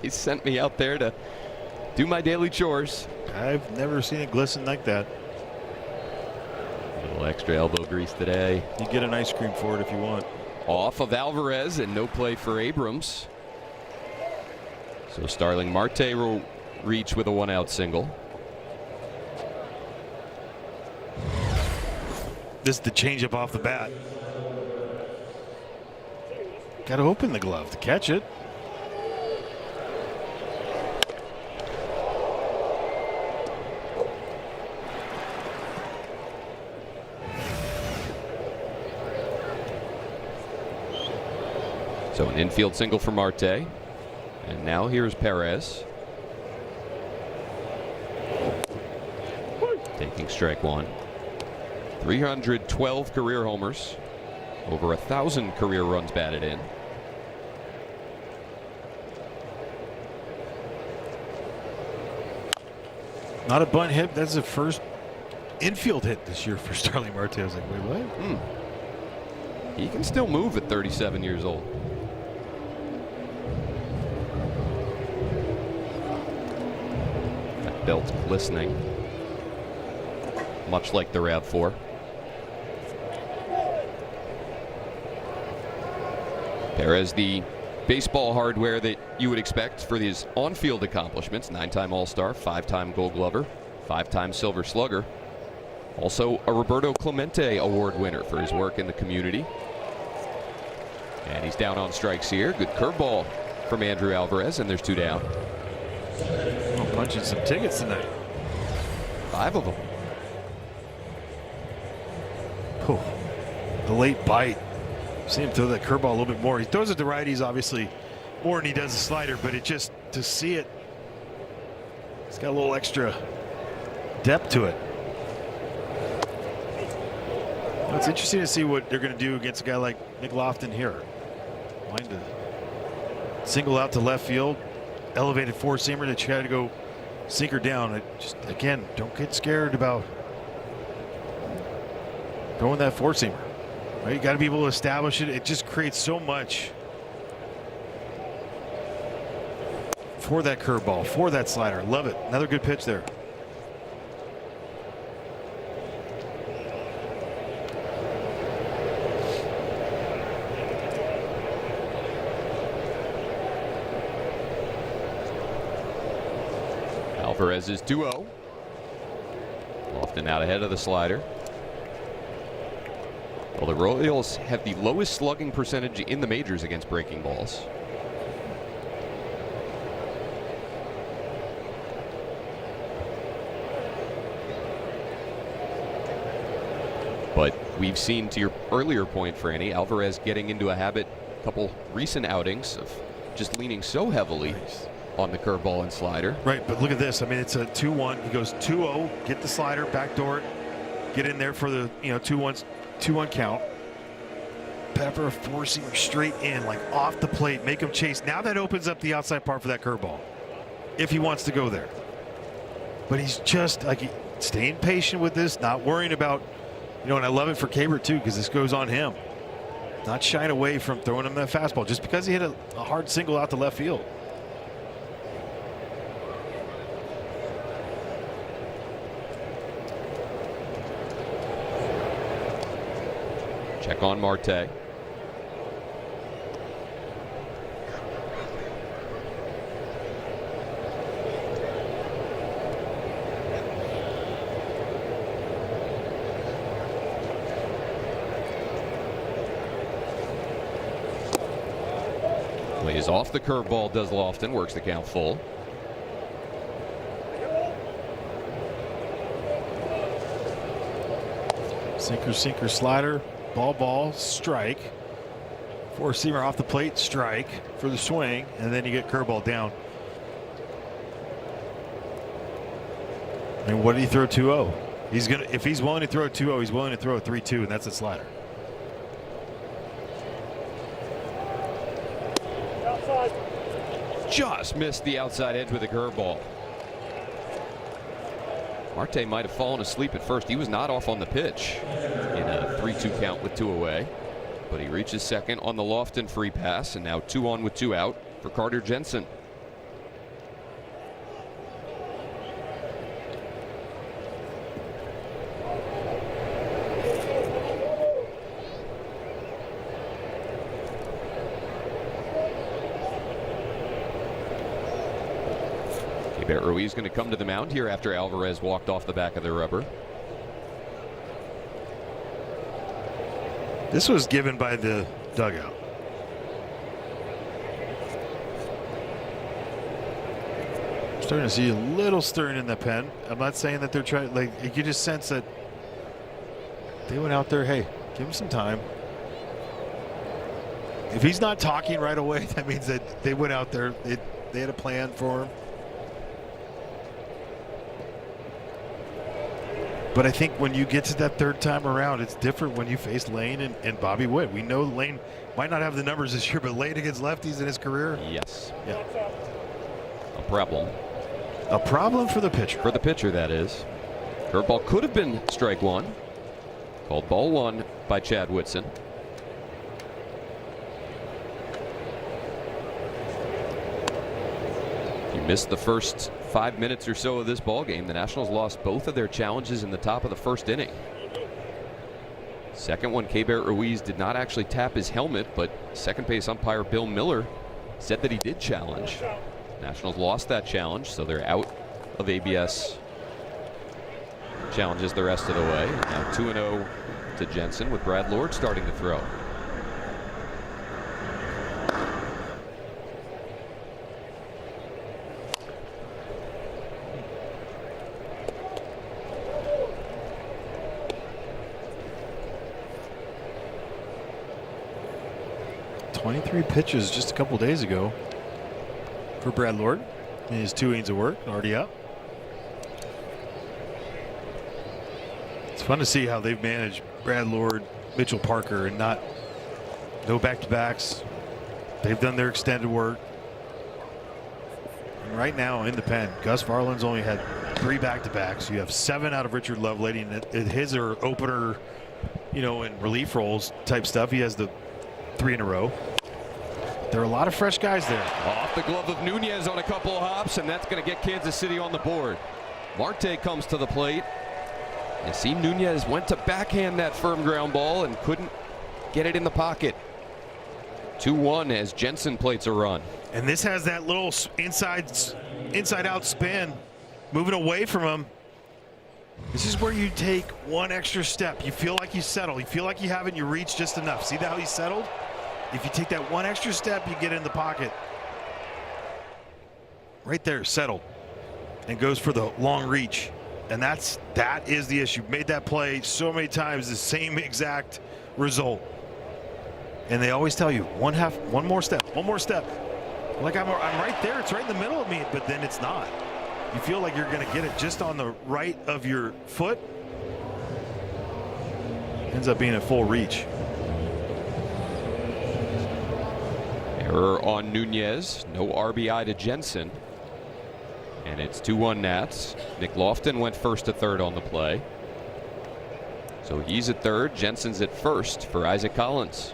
They sent me out there to do my daily chores. I've never seen it glisten like that. A little extra elbow grease today. You get an ice cream for it if you want. Off of Alvarez and no play for Abrams. So Starling Marte will reach with a one-out single. This is the changeup off the bat. Got to open the glove to catch it. So an infield single for Marte. And now here's Perez. Taking strike one. 312 career homers. Over 1,000 career runs batted in. Not a bunt hit. That's the first infield hit this year for Starling Marte. I was like, wait, what? He can still move at 37 years old. That belt's glistening. Much like the RAV4. Perez, the baseball hardware that you would expect for these on-field accomplishments. 9-time All-Star, 5-time Gold Glover, 5-time Silver Slugger. Also a Roberto Clemente Award winner for his work in the community. And he's down on strikes here. Good curveball from Andrew Alvarez, and there's two down. Oh, punching some tickets tonight. 5 of them. Oh, the late bite. See him throw that curveball a little bit more. He throws it to righties, obviously, more than he does the slider, but it just, to see it, it's got a little extra depth to it. Well, it's interesting to see what they're going to do against a guy like Nick Lofton here. Mind to single out to left field, elevated four-seamer that you got to go sinker down. It just, again, don't get scared about throwing that four-seamer. Right? You got to be able to establish it. It just creates so much for that curveball, for that slider. Love it. Another good pitch there. Alvarez is 2-0. Lofton out ahead of the slider. Well, the Royals have the lowest slugging percentage in the majors against breaking balls. But we've seen, to your earlier point, Franny, Alvarez getting into a habit, a couple recent outings, of just leaning so heavily on the curveball and slider. Right, but look at this. I mean, it's a 2-1. He goes 2-0, get the slider, backdoor it, get in there for the 2-1 count. Pepper a four-seamer straight in, like off the plate, make him chase. Now that opens up the outside part for that curveball, if he wants to go there. But he's just like staying patient with this, not worrying about, and I love it for Cabert too, because this goes on him. Not shying away from throwing him that fastball just because he hit a hard single out to left field. Check on Marte. Plays off the curveball, does Lofton, works the count full. Sinker, sinker, slider, ball, strike. Four-seamer off the plate, strike for the swing, and then you get curveball down. And what did he throw 2-0? He's gonna, if he's willing to throw a 2-0, he's willing to throw a 3-2, and that's a slider. Just missed the outside edge with a curveball. Marte might have fallen asleep at first. He was not off on the pitch in a 3-2 count with 2 away. But he reaches second on the Lofton free pass, and now 2 on with 2 out for Carter Jensen. Ruiz going to come to the mound here after Alvarez walked off the back of the rubber. This was given by the dugout. Starting to see a little stirring in the pen. I'm not saying that they're trying, like, you can just sense that they went out there, hey, give him some time. If he's not talking right away, that means that they went out there, they had a plan for him. But I think when you get to that third time around, it's different when you face Lane and Bobby Witt. We know Lane might not have the numbers this year, but Lane against lefties in his career. Yes. Yeah. A problem. A problem for the pitcher. For the pitcher, that is. Curveball could have been strike 1. Called ball 1 by Chad Whitson. If you missed the first 5 minutes or so of this ball game, the Nationals lost both of their challenges in the top of the first inning. Second one, Keibert Ruiz did not actually tap his helmet, but second base umpire Bill Miller said that he did challenge. Nationals lost that challenge, so they're out of ABS challenges the rest of the way. Now 2-0 to Jensen with Brad Lord starting to throw. Pitches just a couple days ago for Brad Lord in his 2 innings of work, already up. It's fun to see how they've managed Brad Lord, Mitchell Parker, and no back-to-backs. They've done their extended work. And right now in the pen, Gus Varland's only had 3 back-to-backs. You have 7 out of Richard Lovelady, and his are opener, and relief roles type stuff. He has the 3 in a row. There are a lot of fresh guys there. Off the glove of Nunez on a couple of hops, and that's going to get Kansas City on the board. Marte comes to the plate. You see Nunez went to backhand that firm ground ball and couldn't get it in the pocket. 2-1 as Jensen plates a run. And this has that little inside out spin, moving away from him. This is where you take one extra step. You feel like you settle. You feel like you haven't. You reach just enough. See how he settled? If you take that one extra step, you get in the pocket. Right there, settled. And goes for the long reach. And that is the issue. Made that play so many times, the same exact result. And they always tell you, one more step. Like I'm right there. It's right in the middle of me, but then it's not. You feel like you're going to get it just on the right of your foot. Ends up being a full reach. Error on Nunez. No RBI to Jensen. And it's 2-1 Nats. Nick Lofton went first to third on the play. So he's at third. Jensen's at first for Isaac Collins.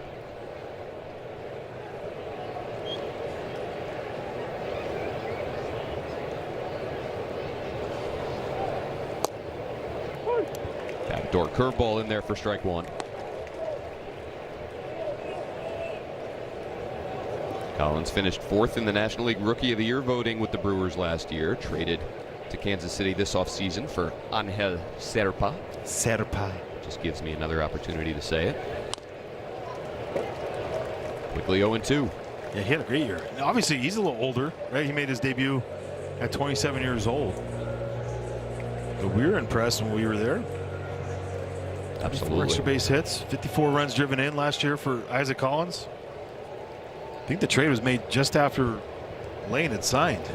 Backdoor curveball in there for strike 1. Collins finished 4th in the National League Rookie of the Year voting with the Brewers last year. Traded to Kansas City this offseason for Angel Serpa. Just gives me another opportunity to say it. Quickly 0-2. Yeah, he had a great year. And obviously, he's a little older, right? He made his debut at 27 years old. But we were impressed when we were there. Absolutely. 4 extra base hits, 54 runs driven in last year for Isaac Collins. I think the trade was made just after Lane had signed.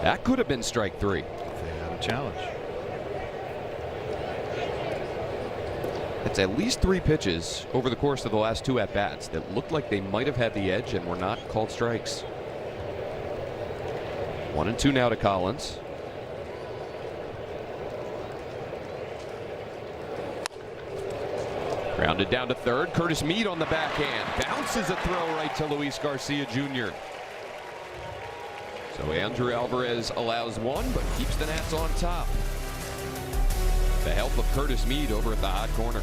That could have been strike 3. They had a challenge. It's at least 3 pitches over the course of the last 2 at-bats that looked like they might have had the edge and were not called strikes. 1-2 now to Collins. Grounded down to third. Curtis Mead on the backhand. Bounces a throw right to Luis Garcia Jr. So Andrew Alvarez allows 1, but keeps the Nats on top. The help of Curtis Mead over at the hot corner.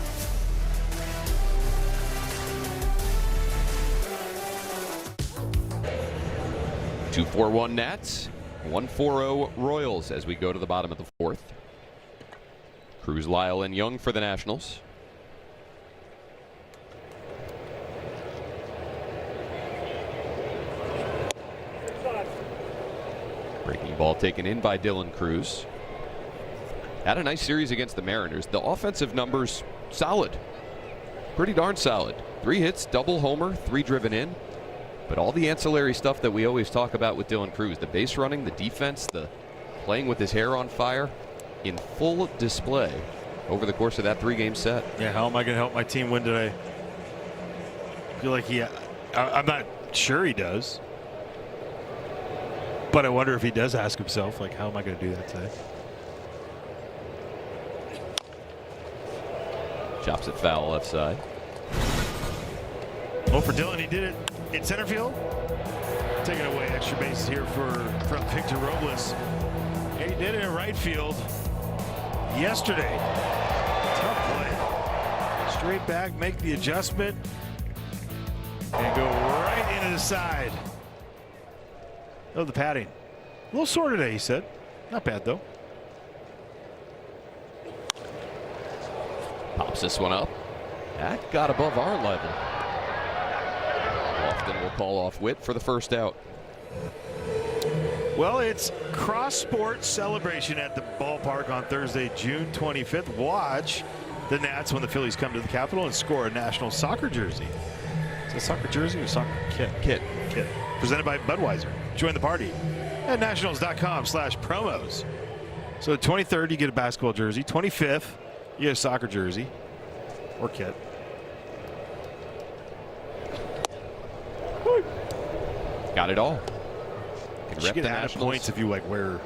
Two 4-1 Nats, 1-4-0 Royals as we go to the bottom of the 4th. Cruz, Lyle, and Young for the Nationals. Breaking ball taken in by Dylan Cruz. Had a nice series against the Mariners. The offensive numbers solid. Pretty darn solid. 3 hits, double homer, 3 driven in. But all the ancillary stuff that we always talk about with Dylan Cruz, the base running, the defense, the playing with his hair on fire, in full display over the course of that 3-game set. Yeah, how am I going to help my team win today? I feel like I'm not sure he does. But I wonder if he does ask himself, like, how am I going to do that today? Chops it foul left side. Well, for Dylan, he did it in center field. Taking away extra bases here from Victor Robles. And he did it in right field yesterday. Tough play. Straight back, make the adjustment, and go right into the side. Oh, the padding. A little sore today, he said. Not bad, though. Pops this one up. That got above our level. Lofton will call off Witt for the first out. Well, it's cross sports celebration at the ballpark on Thursday, June 25th. Watch the Nats when the Phillies come to the Capitol and score a national soccer jersey. Is it soccer jersey or soccer kit? Kit. Presented by Budweiser. Join the party at nationals.com/promos. So the 23rd, you get a basketball jersey. 25th, you get a soccer jersey or kit. Got it all. You get added points if you like wear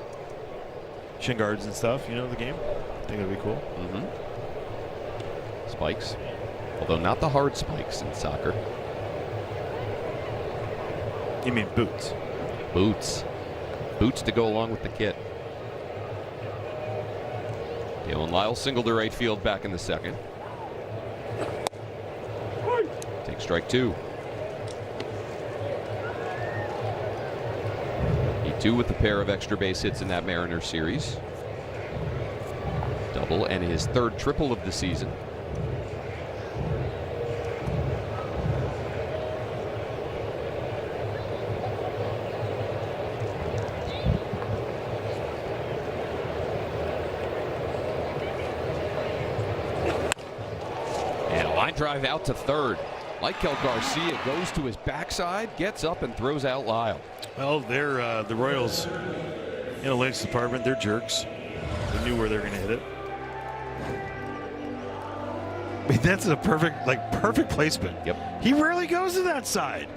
shin guards and stuff, you know, the game. I think that'd be cool. Spikes, although not the hard spikes in soccer. You mean boots? Boots to go along with the kit. Dalen Lyle singled to right field back in the second. Take strike 2. He 2 with a pair of extra base hits in that Mariners series. Double and his 3rd triple of the season. Drive out to third. Michael Garcia goes to his backside, gets up and throws out Lyle. Well, they're the Royals analytics department. They're jerks. They knew where they're going to hit it. I mean, that's a perfect placement. Yep. He rarely goes to that side.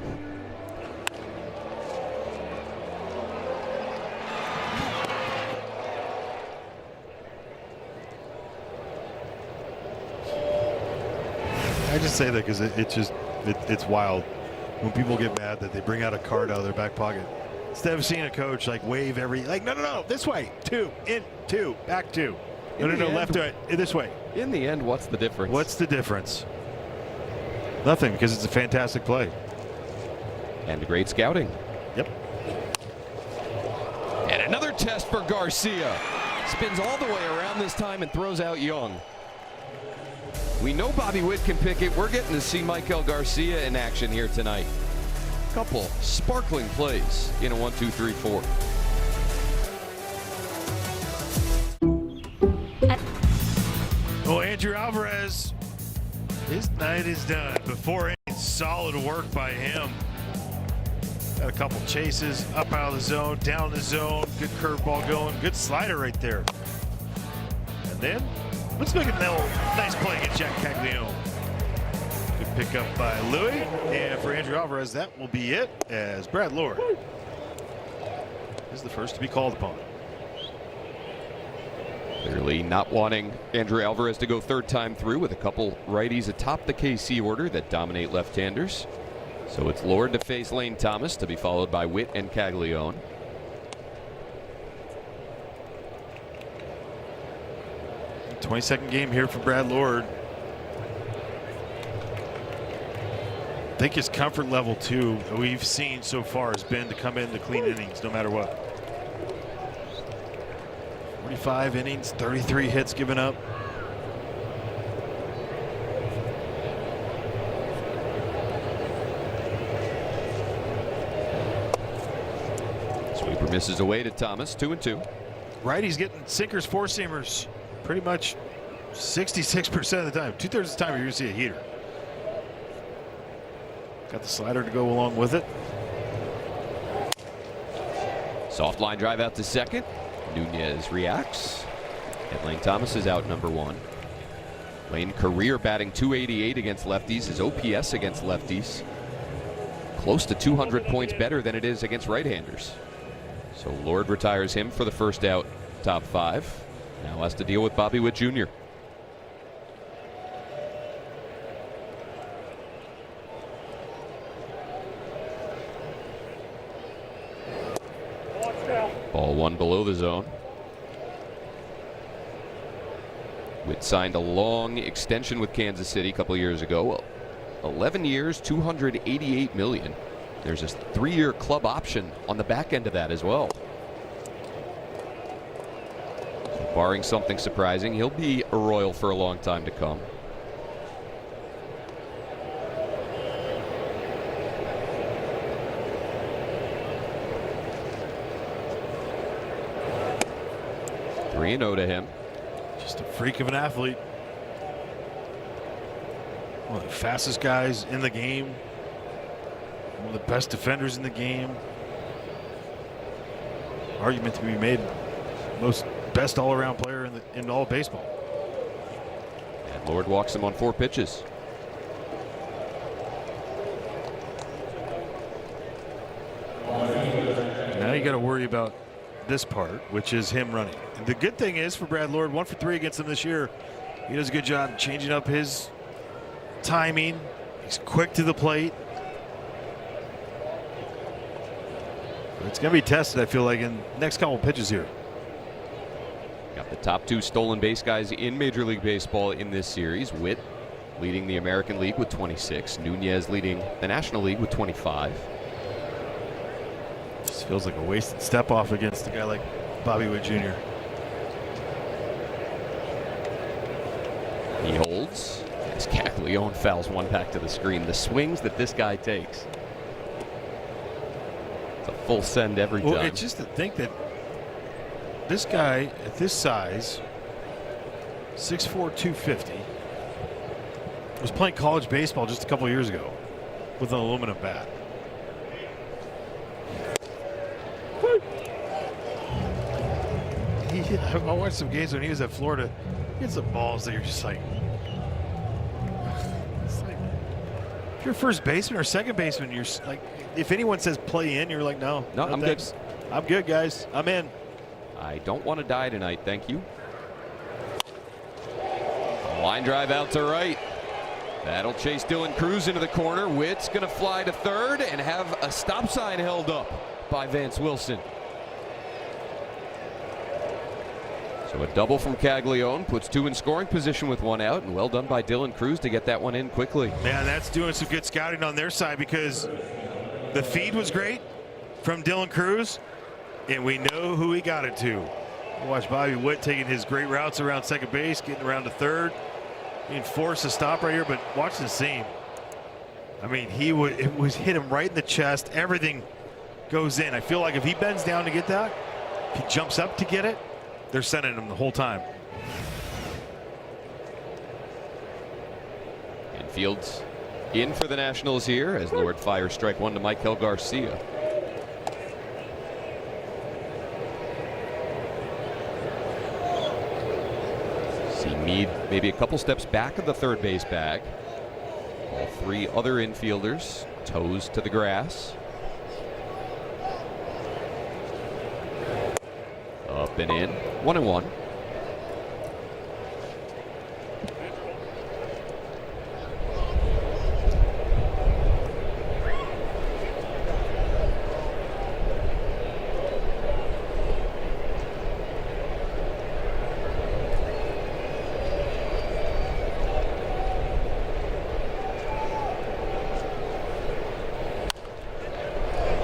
I just say that because it's wild when people get mad that they bring out a card out of their back pocket. Instead of seeing a coach like wave no, this way, 2, in, 2, back 2. No, left to it, this way. In the end, what's the difference? What's the difference? Nothing, because it's a fantastic play. And great scouting. Yep. And another test for Garcia. Spins all the way around this time and throws out Young. We know Bobby Witt can pick it. We're getting to see Michael Garcia in action here tonight. Couple sparkling plays in a 1, 2, 3, 4. Well, Andrew Alvarez, his night is done. Before any solid work by him. Got a couple chases, up out of the zone, down the zone, good curveball going, good slider right there. And then, let's make a nice play against Jack Caglione. Good pickup by Louis. And for Andrew Alvarez, that will be it, as Brad Lord is the first to be called upon. Clearly not wanting Andrew Alvarez to go third time through with a couple righties atop the KC order that dominate left-handers. So it's Lord to face Lane Thomas, to be followed by Witt and Caglione. '22nd game here for Brad Lord. I think his comfort level too, that we've seen so far, has been to come in to clean innings no matter what. 45 innings, 33 hits given up. Sweeper misses away to Thomas, 2-2. Righty's getting sinkers, four-seamers pretty much 66% of the time. 2/3 of the time you're going to see a heater. Got the slider to go along with it. Soft line drive out to second. Nunez reacts. And Lane Thomas is out, number 1. Lane career batting .288 against lefties. His OPS against lefties close to 200 points better than it is against right-handers. So Lord retires him for the first out, top 5. Now has to deal with Bobby Witt Jr. Ball 1 below the zone. Witt signed a long extension with Kansas City a couple years ago. 11 years, $288 million. There's a 3-year club option on the back end of that as well. So barring something surprising, he'll be a Royal for a long time to come. .3-0 to him. Just a freak of an athlete. One of the fastest guys in the game. One of the best defenders in the game. Argument to be made, most best all-around player in all of baseball. And Lord walks him on 4 pitches. Now you got to worry about this part, which is him running. And the good thing is for Brad Lord, 1 for 3 against him this year. He does a good job changing up his timing. He's quick to the plate. It's going to be tested, I feel like, in the next couple of pitches here. Got the top 2 stolen base guys in Major League Baseball in this series. Witt leading the American League with 26. Nunez leading the National League with 25. Just feels like a wasted step off against a guy like Bobby Witt Jr. He holds as Caglione fouls one back to the screen. The swings that this guy takes. It's a full send every time. Well, it's just to think that this guy at this size, 6'4", 250, was playing college baseball just a couple years ago with an aluminum bat. I watched some games when he was at Florida. He had some balls that you're just like, it's like, if you're first baseman or second baseman, you're like, if anyone says play in, you're like, no, I'm good. I'm good, guys. I'm in. I don't want to die tonight, thank you. Line drive out to right. That'll chase Dylan Cruz into the corner. Witt's going to fly to third and have a stop sign held up by Vance Wilson. So a double from Caglione puts 2 in scoring position with 1 out, and well done by Dylan Cruz to get that one in quickly. Man, that's doing some good scouting on their side, because the feed was great from Dylan Cruz, and we know who he got it to. Watch Bobby Witt taking his great routes around second base, getting around to third. Being forced to stop right here, but watch the seam. I mean, it was hit him right in the chest. Everything goes in. I feel like if he bends down to get that, if he jumps up to get it, they're sending him the whole time. Infield's in for the Nationals here as Lord fires strike one to Michael Garcia. See Meade maybe a couple steps back of the third base bag. All three other infielders toes to the grass. Up and in, 1-1.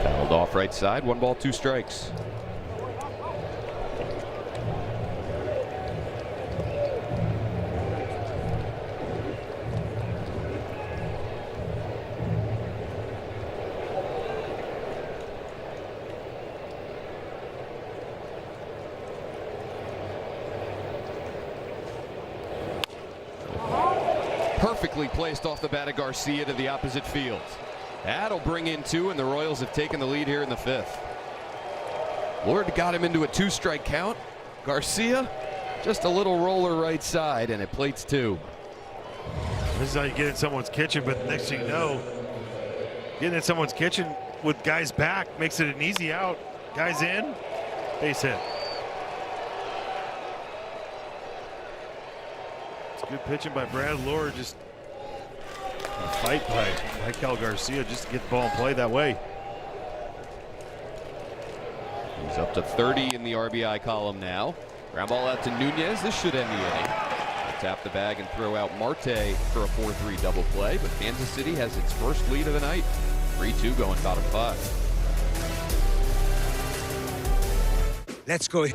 Fouled off right side, 1 ball, 2 strikes. Perfectly placed off the bat of Garcia to the opposite field. That'll bring in 2, and the Royals have taken the lead here in the 5th. Lord got him into a 2-strike count. Garcia, just a little roller right side, and it plates 2. This is how you get in someone's kitchen, but next thing you know, getting in someone's kitchen with guys back makes it an easy out. Guys in, base hit. It's good pitching by Brad Lord, just a fight by Michael Garcia just to get the ball in play that way. He's up to 30 in the RBI column now. Ground ball out to Nunez. This should end the inning. They'll tap the bag and throw out Marte for a 4-3 double play, but Kansas City has its first lead of the night. 3-2 going bottom 5. Let's go.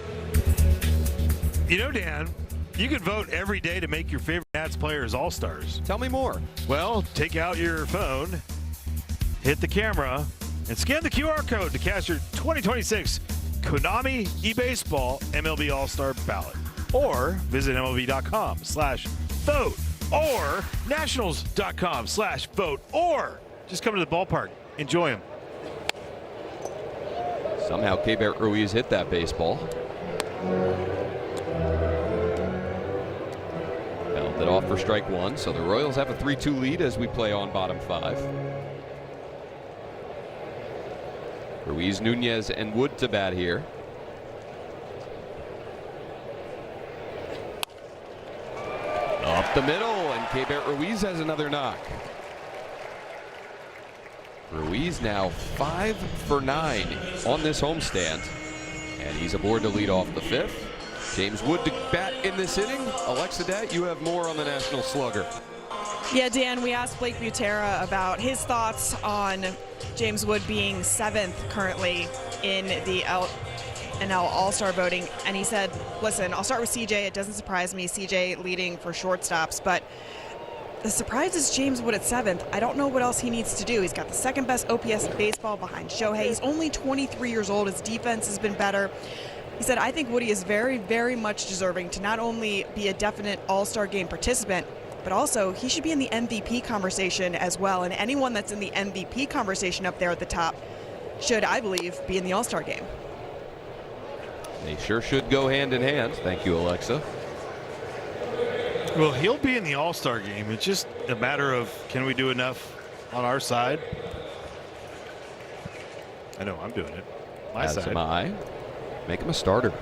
You know, Dan, you can vote every day to make your favorite Nats players all-stars. Tell me more. Well, take out your phone, hit the camera, and scan the QR code to cast your 2026 Konami eBaseball MLB All-Star ballot. Or visit MLB.com/vote or Nationals.com/vote or just come to the ballpark. Enjoy them. Somehow Keibert Ruiz hit that baseball. Held it off for strike 1, so the Royals have a 3-2 lead as we play on bottom 5. Ruiz, Nunez, and Wood to bat here. Up the middle, and Keibert Ruiz has another knock. Ruiz now 5 for 9 on this homestand, and he's aboard to lead off the 5th. James Wood to bat in this inning. Alexa Dat, you have more on the National Slugger. Yeah, Dan, we asked Blake Butera about his thoughts on James Wood being 7th currently in the NL All-Star voting, and he said, listen, I'll start with CJ. It doesn't surprise me, CJ leading for shortstops, but the surprise is James Wood at 7th. I don't know what else he needs to do. He's got the 2nd best OPS in baseball behind Shohei. He's only 23 years old. His defense has been better. He said, I think Woody is very, very much deserving to not only be a definite All-Star game participant, but also he should be in the MVP conversation as well. And anyone that's in the MVP conversation up there at the top should, I believe, be in the All-Star game. They sure should go hand in hand. Thank you, Alexa. Well, he'll be in the All-Star game. It's just a matter of, can we do enough on our side? I know I'm doing it. My As side. am I. Make him a starter.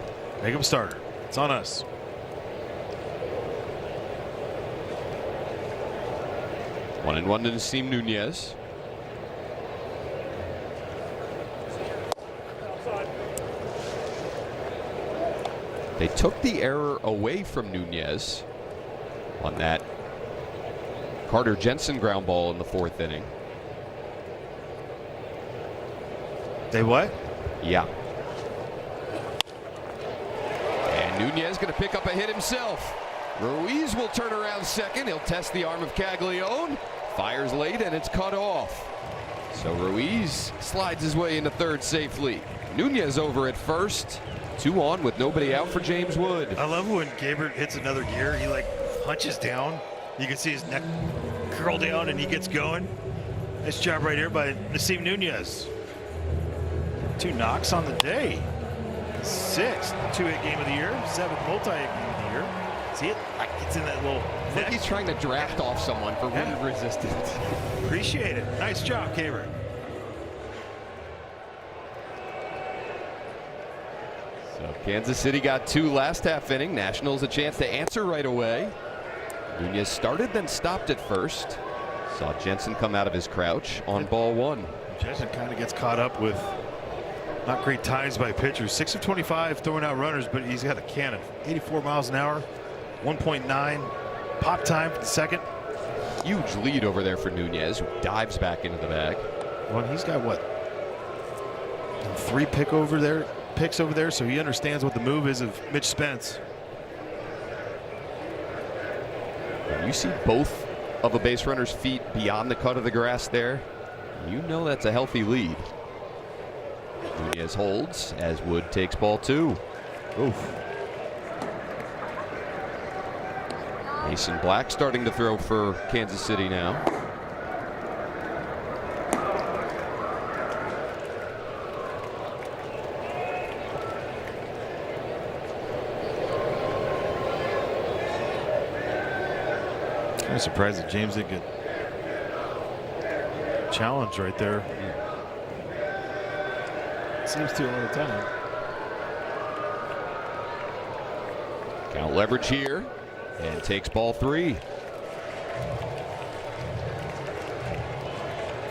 Make him a starter. It's on us. One and one to Nasim Nunez. They took the error away from Nunez on that Carter Jensen ground ball in the 4th inning. They what? Yeah. And Nunez going to pick up a hit himself. Ruiz will turn around second. He'll test the arm of Caglione. Fires late, and it's cut off. So Ruiz slides his way into third safely. Nunez over at first. 2 on with nobody out for James Wood. I love when Gabriel hits another gear. He like hunches down. You can see his neck curl down, and he gets going. Nice job right here by Nasim Nunez. 2 knocks on the day. 6th 2-hit game of the year. 7th multi-hit game of the year. See it? Like it's in that little. I think he's trying to draft off someone for wind resistance. Appreciate it. Nice job, Gabriel. So Kansas City got 2 last half inning. Nationals a chance to answer right away. Nunez started, then stopped at first. Saw Jensen come out of his crouch on ball 1. Jensen kind of gets caught up with not great times by pitchers. 6 of 25 throwing out runners, but he's got a cannon. 84 miles an hour, 1.9 pop time for the second. Huge lead over there for Nunez, who dives back into the bag. Well, he's got what? 3 picks over there, so he understands what the move is of Mitch Spence. When you see both of a base runner's feet beyond the cut of the grass there, you know that's a healthy lead. Nunez holds as Wood takes ball 2. Oof. Mason Black starting to throw for Kansas City now. Kind of surprised that James didn't get challenged right there. Seems to all the time. Count leverage here and takes ball 3.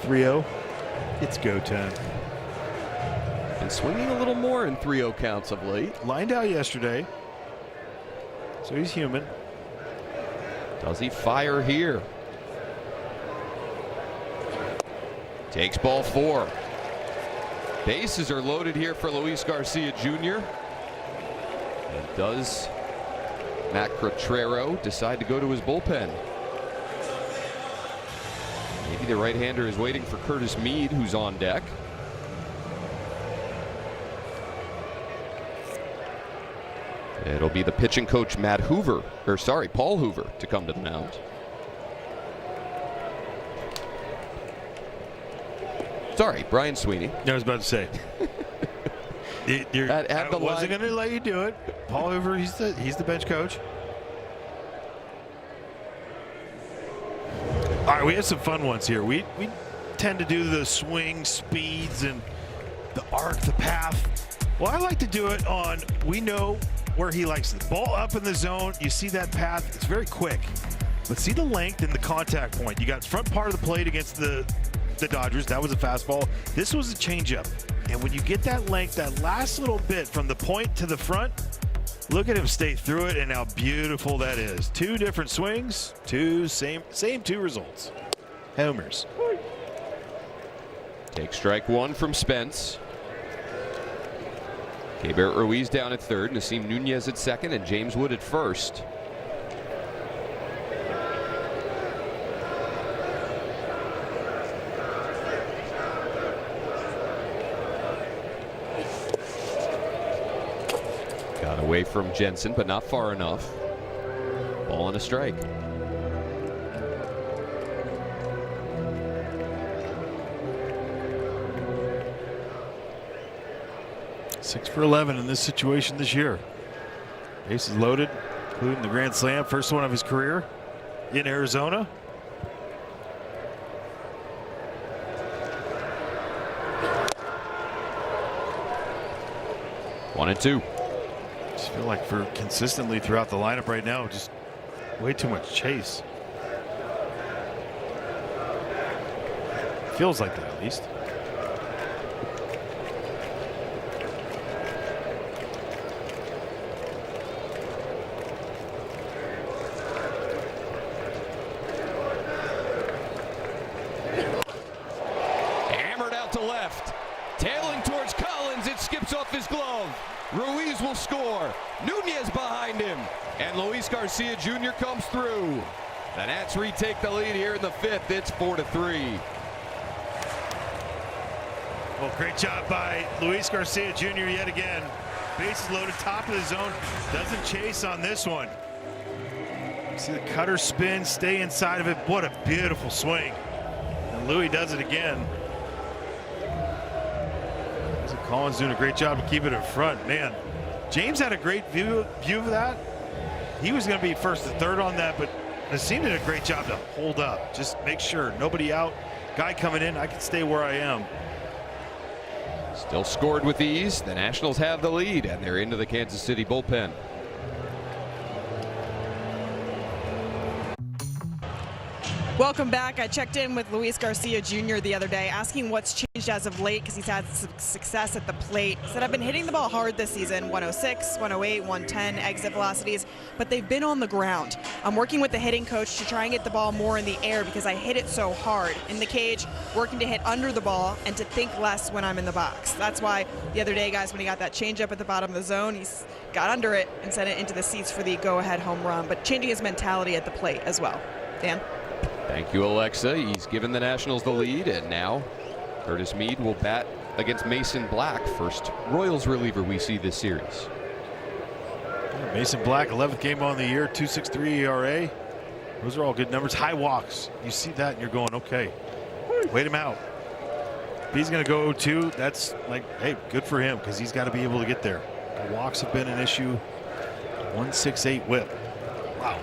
3-0. It's go time. Been swinging a little more in 3-0 counts of late. Lined out yesterday, so he's human. Does he fire here? Takes ball 4. Bases are loaded here for Luis Garcia Jr. And does Matt Quatrero decide to go to his bullpen? Maybe the right-hander is waiting for Curtis Mead, who's on deck. It'll be the pitching coach Paul Hoover to come to the mound. Sorry, Brian Sweeney. I was about to say. I wasn't going to let you do it. Paul Hoover, he's the bench coach. All right, we have some fun ones here. We tend to do the swing speeds and the arc, the path. Well, I like to do it on, we know where he likes the ball up in the zone. You see that path, it's very quick. But see the length and the contact point. You got front part of the plate against the Dodgers. That was a fastball. This was a changeup. And when you get that length, that last little bit from the point to the front, look at him stay through it and how beautiful that is. 2 different swings, same 2 results. Homers. Take strike 1 from Spence. Keibert Ruiz down at third, Nasim Nunez at second, and James Wood at first. Got away from Jensen, but not far enough. Ball and a strike. Six for 11 in this situation this year. Bases loaded, including the grand slam, first one of his career in Arizona. One and 2. Just feel like for consistently throughout the lineup right now, just way too much chase. Feels like that at least. To left, tailing towards Collins, it skips off his glove. Ruiz will score. Nunez behind him. And Luis Garcia Jr. comes through. The Nats retake the lead here in the 5th. It's 4-3. Well, great job by Luis Garcia Jr. yet again. Bases loaded, top of the zone. Doesn't chase on this one. See the cutter spin, stay inside of it. What a beautiful swing. And Louis does it again. Collins doing a great job to keep it in front. Man, James had a great view of that. He was going to be first to third on that, but Nassim did a great job to hold up. Just make sure nobody out. Guy coming in, I can stay where I am. Still scored with ease. The Nationals have the lead, and they're into the Kansas City bullpen. Welcome back. I checked in with Luis Garcia Jr. the other day, asking what's changed as of late because he's had some success at the plate. He said, I've been hitting the ball hard this season, 106, 108, 110 exit velocities, but they've been on the ground. I'm working with the hitting coach to try and get the ball more in the air because I hit it so hard. In the cage, working to hit under the ball and to think less when I'm in the box. That's why the other day, guys, when he got that changeup at the bottom of the zone, he's got under it and sent it into the seats for the go-ahead home run, but changing his mentality at the plate as well. Dan? Thank you, Alexa. He's given the Nationals the lead, and now Curtis Mead will bat against Mason Black, first Royals reliever we see this series. Mason Black, 11th game on the year, 2.63 ERA. Those are all good numbers. High walks. You see that and you're going, okay, wait him out. If he's going to go 2, that's like, hey, good for him because he's got to be able to get there. The walks have been an issue. 1.68 whip. Wow.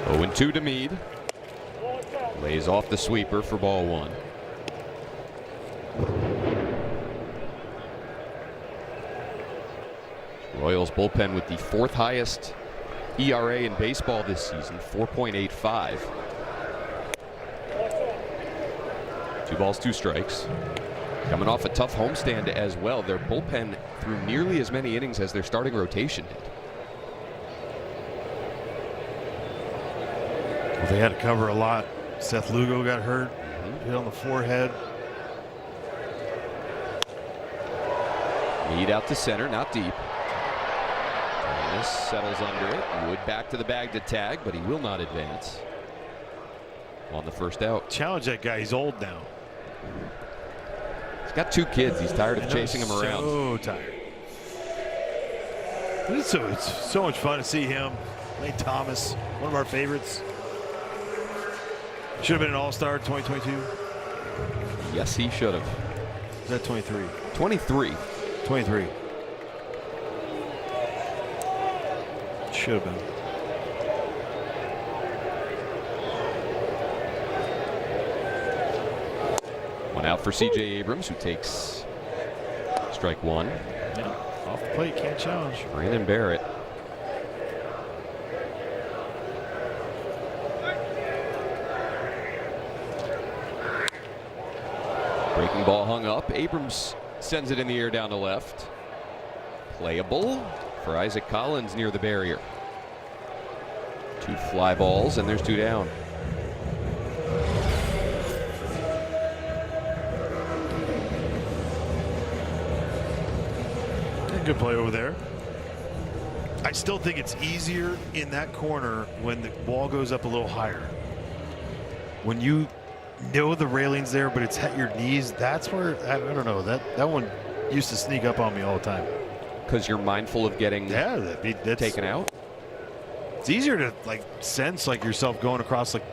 Oh, and 2 to Mead. Lays off the sweeper for ball 1. Royals bullpen with the 4th highest ERA in baseball this season, 4.85. 2 balls, 2 strikes. Coming off a tough homestand as well. Their bullpen threw nearly as many innings as their starting rotation did. Well, they had to cover a lot. Seth Lugo got hurt, hit on the forehead. Mead out to center, not deep. And this settles under it. Wood back to the bag to tag, but he will not advance on the first out. Challenge that guy. He's old now. He's got 2 kids. He's tired of chasing them around. So tired. It's so much fun to see him. Lane Thomas, one of our favorites. Should have been an all-star 2022. Yes, he should have. Is that 23? 23. 23. Should have been. One out for C.J. Abrams, who takes strike 1. Yeah, off the plate, can't challenge. Brandon Barrett. Breaking ball hung up. Abrams sends it in the air down to left. Playable for Isaac Collins near the barrier. 2 fly balls, and there's 2 down. Good play over there. I still think it's easier in that corner when the ball goes up a little higher. When you know the railing's there, but it's at your knees, that's where, I don't know, that one used to sneak up on me all the time. Because you're mindful of getting that's taken out? It's easier to like sense like yourself going across like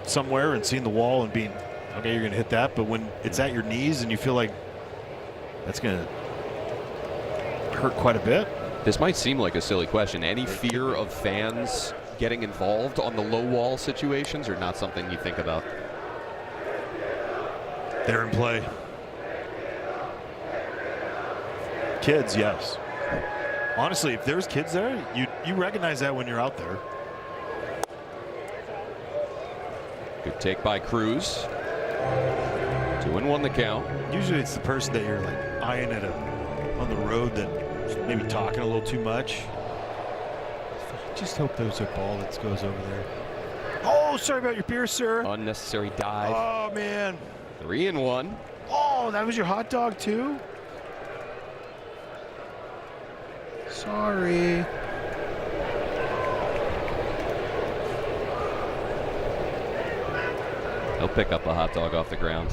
somewhere and seeing the wall and being, okay, you're going to hit that, but when it's at your knees and you feel like that's going to hurt quite a bit. This might seem like a silly question. Any fear of fans getting involved on the low wall situations, or not something you think about? They're in play. Kids, yes. Honestly, if there's kids there, you recognize that when you're out there. Good take by Cruz. 2-1 the count. Usually it's the person that you're like eyeing on the road that maybe talking a little too much. Just hope there's a ball that goes over there. Oh, sorry about your beer, sir. Unnecessary dive. Oh, man. 3-1. Oh, that was your hot dog, too? Sorry. He'll pick up a hot dog off the ground.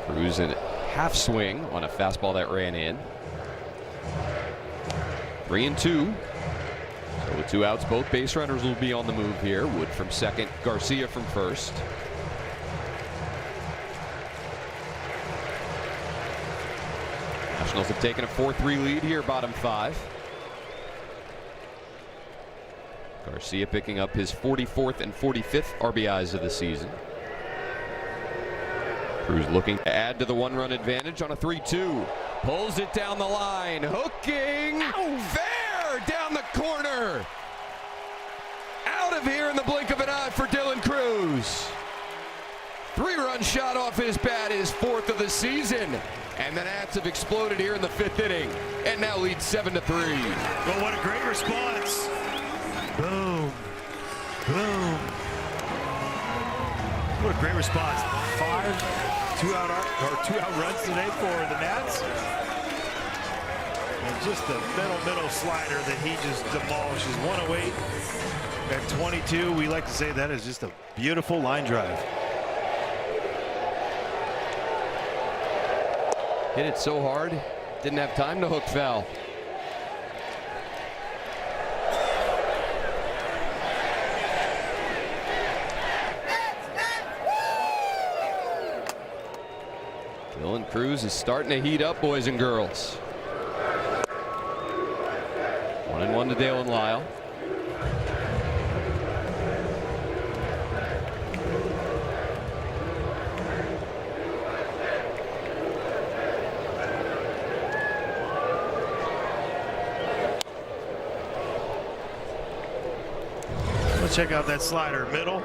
Cruz in half swing on a fastball that ran in. 3-2. So with 2 outs, both base runners will be on the move here. Wood from second, Garcia from first. Nationals have taken a 4-3 lead here, bottom 5. Garcia picking up his 44th and 45th RBIs of the season. Cruz looking to add to the 1-run advantage on a 3-2. Pulls it down the line, hooking, fair down the corner. Out of here in the blink of an eye for Dylan Cruz. 3-run shot off his bat, his 4th of the season. And the Nats have exploded here in the 5th inning and now lead 7-3. Well, what a great response. Boom. Boom. What a great response. 5 two-out runs today for the Nats. And just the middle slider that he just demolishes. 108 at 22. We like to say that is just a beautiful line drive. Hit it so hard, didn't have time to hook foul. Dylan Cruz is starting to heat up, boys and girls. 1-1 to Dale and Lyle. Let's check out that slider middle.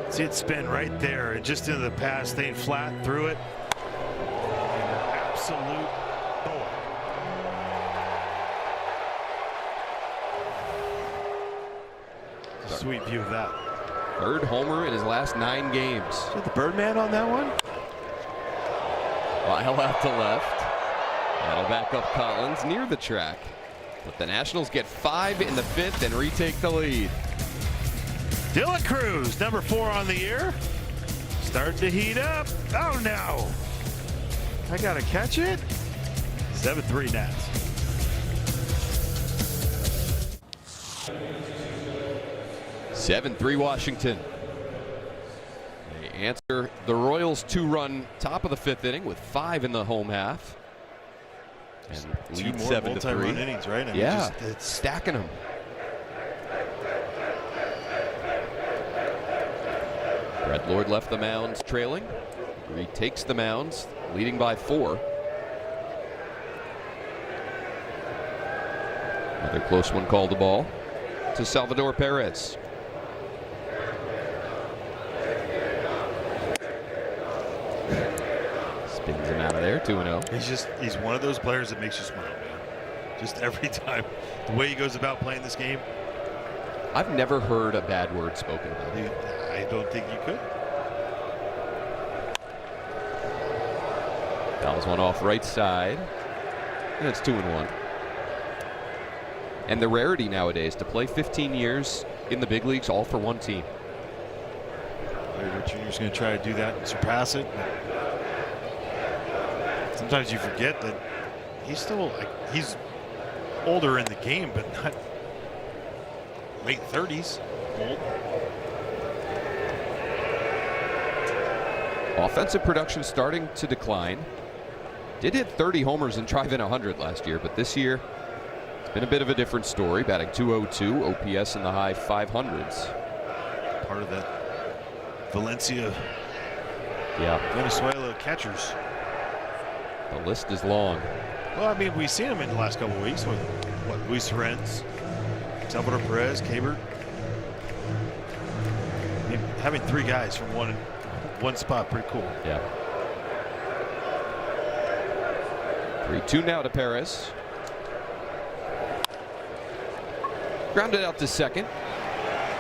See it spin right there and just into the pass, staying flat through it. Absolute bullet. Sweet view of that. 3rd homer in his last 9 games. Is that the Birdman on that one? Lyle out to left. That'll back up Collins near the track. But the Nationals get 5 in the 5th and retake the lead. Dylan Cruz, number 4 on the year. Starting to heat up. Oh no. I gotta catch it. 7-3 Nats. Seven 3 Washington. They answer the Royals' 2-run top of the 5th inning with 5 in the home half. And lead 7-3. Multi-run innings, right? I mean, yeah, it's stacking them. Brett Lord left the mounds trailing. He takes the mounds, leading by 4. Another close one called the ball to Salvador Perez. Spins him out of there, 2-0. He's one of those players that makes you smile, man. Just every time. The way he goes about playing this game. I've never heard a bad word spoken about him. I don't think you could. Fouls one off right side. And it's 2-1. And the rarity nowadays to play 15 years in the big leagues all for one team. Larry Jr.'s going to try to do that and surpass it. Sometimes you forget that he's still he's older in the game, but not late 30s old. Offensive production starting to decline. Did hit 30 homers and drive in 100 last year, but this year it's been a bit of a different story. Batting .202, OPS in the high 500s. Part of that Valencia, Venezuela catchers. The list is long. Well, I mean, we've seen him in the last couple of weeks with Luis Renz, Salvador Perez, Cabert. I mean, having 3 guys from one spot, pretty cool. Yeah. 3-2 now to Perez. Grounded out to second.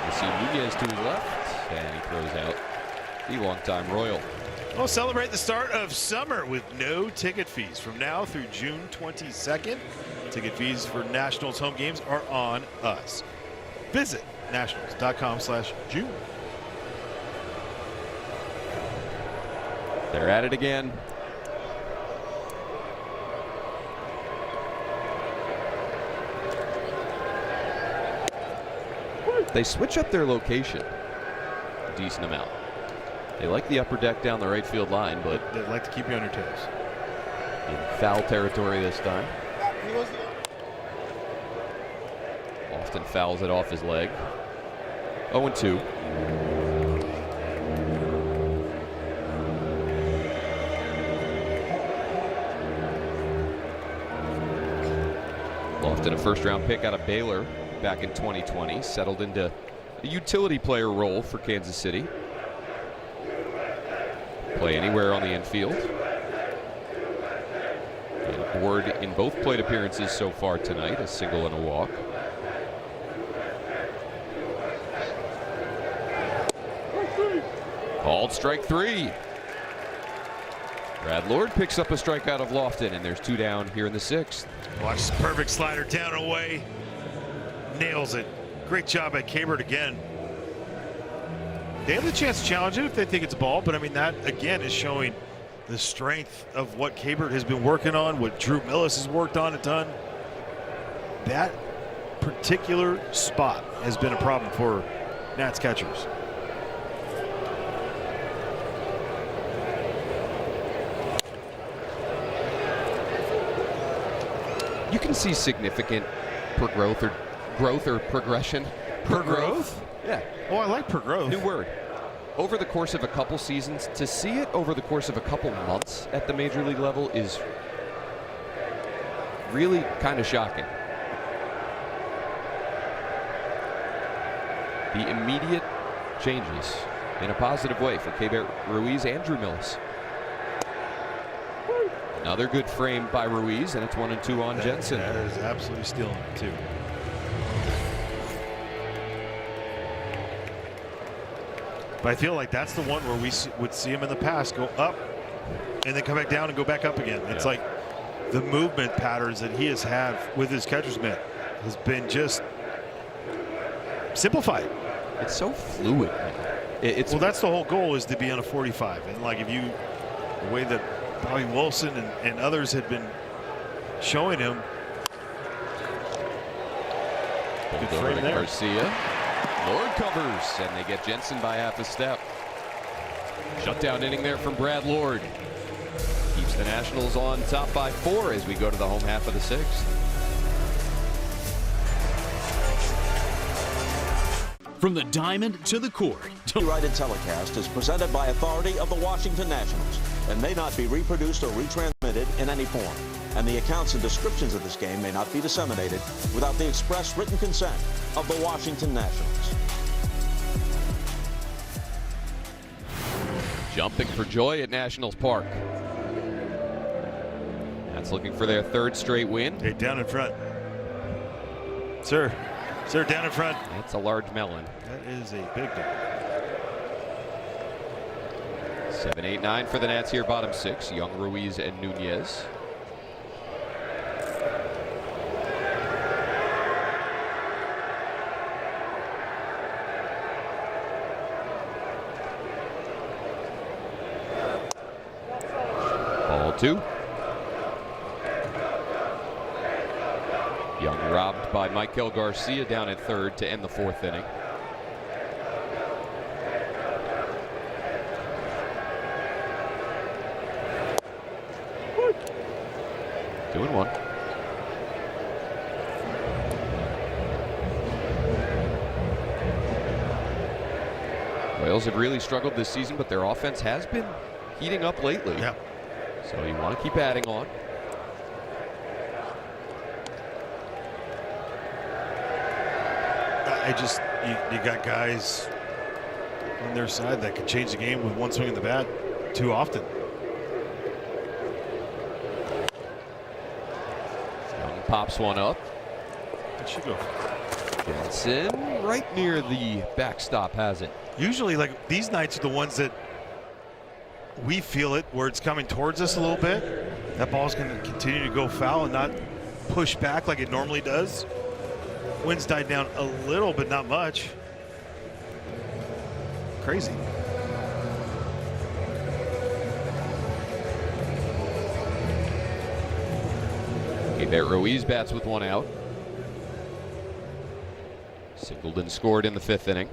You see Nunez to his left, and he throws out the longtime Royal. We'll celebrate the start of summer with no ticket fees from now through June 22nd. Ticket fees for Nationals home games are on us. Visit nationals.com/June. They're at it again. They switch up their location a decent amount. They like the upper deck down the right field line, but They'd like to keep you on your toes. in foul territory this time. Often fouls it off his leg. 0-2. Lofton, a first-round pick out of Baylor back in 2020, settled into a utility player role for Kansas City. Play anywhere on the infield. And aboard in both plate appearances so far tonight, a single and a walk. Called strike 3. Brad Lord picks up a strikeout of Lofton, and there's 2 down here in the 6th. Watch this perfect slider down and away. Nails it. Great job at Kabert again. They have the chance to challenge it if they think it's a ball, but I mean, that again is showing the strength of what Kabert has been working on, what Drew Millis has worked on a ton. That particular spot has been a problem for Nats catchers. You can see significant growth or progression. Per growth? Yeah. Oh, I like per growth. New word. Over the course of a couple seasons, to see it over the course of a couple months at the major league level is really kind of shocking. The immediate changes in a positive way for Keibert Ruiz and Drew Millis. Another good frame by Ruiz, and it's 1-2 on Jensen. That is absolutely stealing it, too. But I feel like that's the one where we would see him in the past go up and then come back down and go back up again. It's like the movement patterns that he has had with his catcher's mitt has been just simplified. It's so fluid. Well, that's the whole goal, is to be on a 45. And like, if you, the way that Bobby Wilson and others had been showing him. Good frame there. Garcia. Lord covers, and they get Jensen by half a step. Shutdown inning there from Brad Lord. Keeps the Nationals on top by 4 as we go to the home half of the 6th. From the diamond to the court. Copyrighted telecast is presented by authority of the Washington Nationals and may not be reproduced or retransmitted in any form. And the accounts and descriptions of this game may not be disseminated without the express written consent of the Washington Nationals. Jumping for joy at Nationals Park. That's looking for their 3rd straight win. Hey, down in front. Sir, down in front. That's a large melon. That is a big one. 7-8-9 for the Nats here, bottom 6. Young, Ruiz, and Nunez. Ball 2. Young robbed by Michael Garcia down at 3rd to end the 4th inning. Doing one. Royals have really struggled this season, but their offense has been heating up lately. Yeah. So you want to keep adding on. You got guys on their side that can change the game with one swing of the bat too often. Young pops one up. It should go. Jensen right near the backstop has it. Usually, like, these nights are the ones that we feel it where it's coming towards us a little bit. That ball's going to continue to go foul and not push back like it normally does. Wind's died down a little, but not much. Crazy. There, Ruiz bats with one out. Singleton scored in the 5th inning.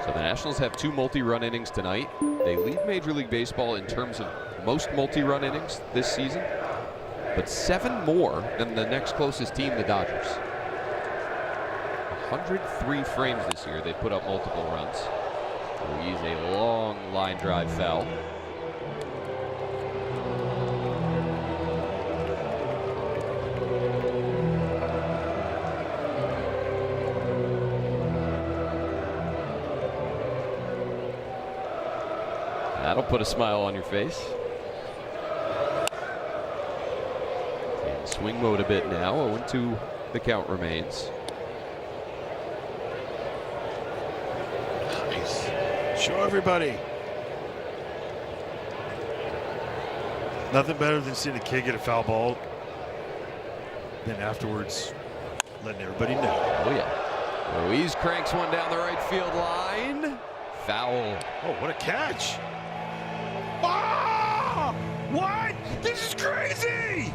So the Nationals have 2 multi-run innings tonight. They lead Major League Baseball in terms of most multi-run innings this season, but 7 more than the next closest team, the Dodgers. 103 frames this year. They put up multiple runs. Ruiz a long line drive foul. That'll put a smile on your face. In swing mode a bit now. 0-2 the count remains. Show everybody. Nothing better than seeing a kid get a foul ball, then afterwards letting everybody know. Oh yeah. Ruiz cranks one down the right field line. Foul. Oh, what a catch. Ah! What? This is crazy.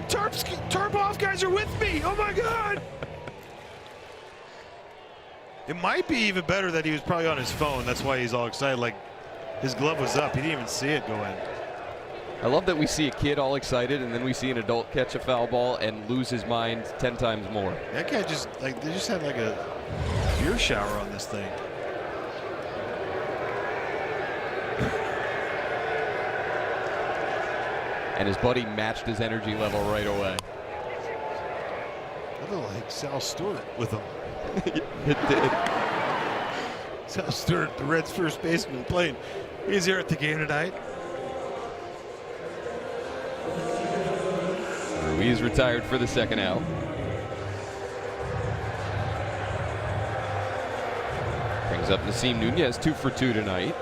Tarp off guys are with me. Oh my God. It might be even better that he was probably on his phone. That's why he's all excited. Like, his glove was up. He didn't even see it go in. I love that we see a kid all excited and then we see an adult catch a foul ball and lose his mind 10 times more. That guy just, like, they just had like a beer shower on this thing. And his buddy matched his energy level right away. I look like Sal Stewart with him. It did. Sal Stewart, the Reds' first baseman, playing. He's here at the game tonight. Ruiz retired for the 2nd out. Brings up Nasim Nunez, 2 for 2 tonight.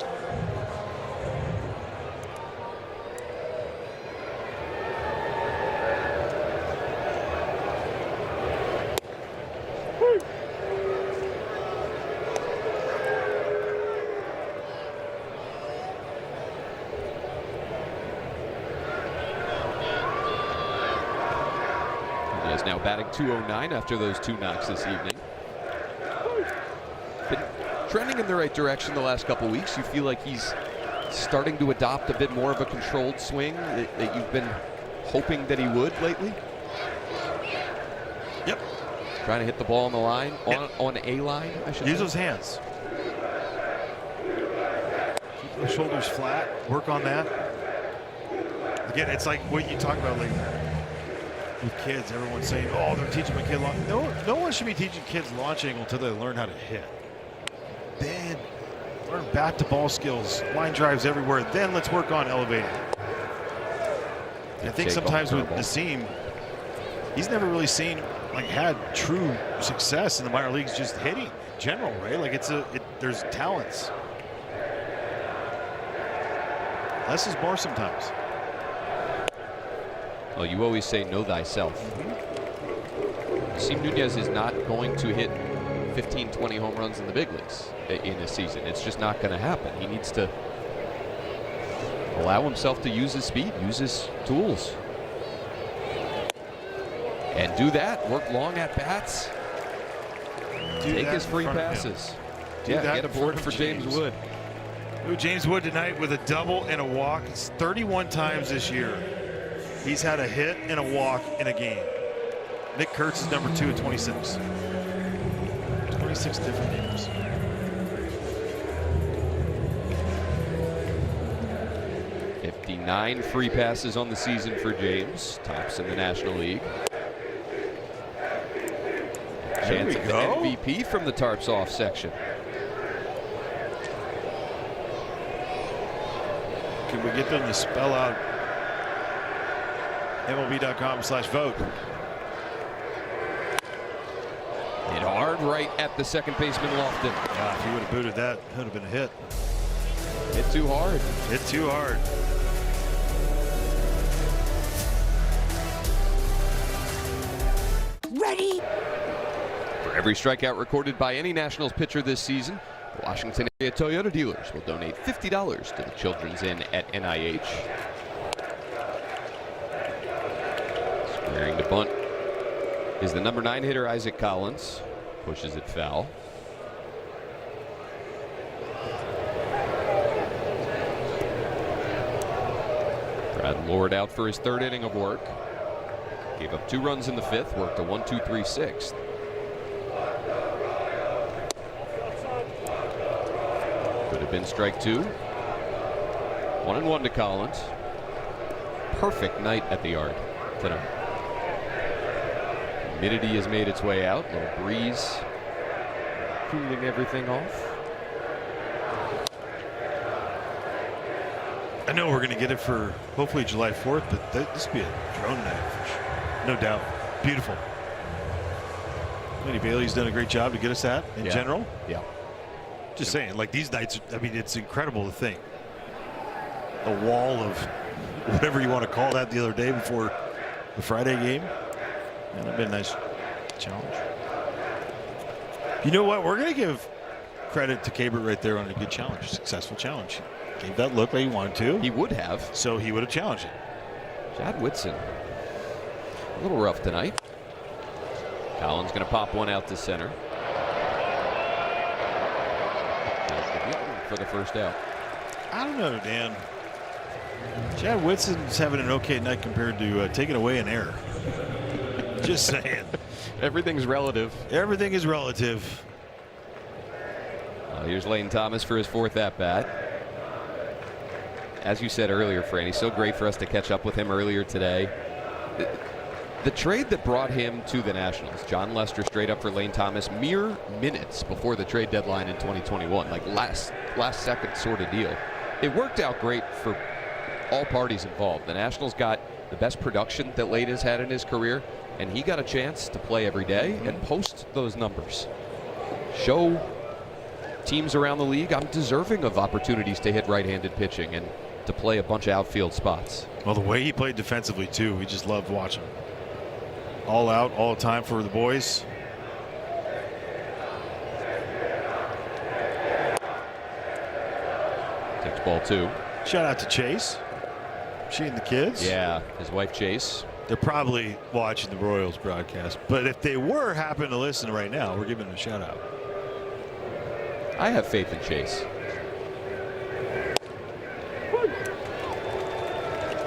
Now batting .209 after those 2 knocks this evening. Been trending in the right direction the last couple weeks. You feel like he's starting to adopt a bit more of a controlled swing that you've been hoping that he would lately? Yep. Trying to hit the ball on the line, on a line, I should say. Use those hands. Keep those shoulders flat. Work on that. Again, it's like what you talk about, like, with kids, everyone's saying, oh, they're teaching my kid launch. No one should be teaching kids launch angle until they learn how to hit. Then learn bat to ball skills, line drives everywhere. Then let's work on elevating. And I think sometimes with Nasim, he's never really had true success in the minor leagues just hitting in general, right? Like there's talents. Less is more sometimes. Well, you always say know thyself. Nasim Nunez is not going to hit 15, 20 home runs in the big leagues in a season. It's just not going to happen. He needs to allow himself to use his speed, use his tools. And do that. Work long at bats. Take his free passes. Get a board for James Wood. James Wood tonight with a double and a walk. It's 31 times this year he's had a hit and a walk in a game. Nick Kurtz is number 2 at 26. 26 different games. Nine free passes on the season for James, tops in the National League. Chance at the MVP from the Tarps off section. Can we get them to spell out MLB.com/vote? Hit hard right at the second baseman Lofton. Yeah, if he would have booted that, it would have been a hit. Hit too hard. Hit too hard. Ready? For every strikeout recorded by any Nationals pitcher this season, the Washington area Toyota dealers will donate $50 to the Children's Inn at NIH. Squaring to bunt is the number 9 hitter Isaac Collins. Pushes it foul. Brad Lord out for his 3rd inning of work. Gave up 2 runs in the 5th, worked a 1-2-3 6th. Could have been strike 2. 1-1 to Collins. Perfect night at the yard tonight. Humidity has made its way out. A little breeze cooling everything off. I know we're going to get it for hopefully July 4th, but this will be a drone night for sure. No doubt. Beautiful. Lenny Bailey's done a great job to get us that in general. Yeah. Just saying, like these nights, I mean, it's incredible to think. A wall of whatever you want to call that the other day before the Friday game. And that'd been a nice challenge. You know what? We're going to give credit to Cabert right there on a good challenge, successful challenge. Gave that look like he wanted to. He would have. So he would have challenged it. Chad Whitson. A little rough tonight. Collins going to pop one out to center. For the first out. I don't know, Dan. Chad Whitson's having an okay night compared to taking away an error. Just saying. Everything's relative. Everything is relative. Here's Lane Thomas for his 4th at-bat. As you said earlier, Franny, so great for us to catch up with him earlier today. The trade that brought him to the Nationals, John Lester straight up for Lane Thomas, mere minutes before the trade deadline in 2021, like last second sort of deal. It worked out great for all parties involved. The Nationals got the best production that Lane has had in his career, and he got a chance to play every day and post those numbers. Show teams around the league I'm deserving of opportunities to hit right-handed pitching and to play a bunch of outfield spots. Well, the way he played defensively too, we just loved watching. All out, all the time for the boys. Takes ball 2. Shout out to Chase. She and the kids. Yeah, his wife Chase. They're probably watching the Royals broadcast, but if they were happen to listen right now, we're giving them a shout out. I have faith in Chase.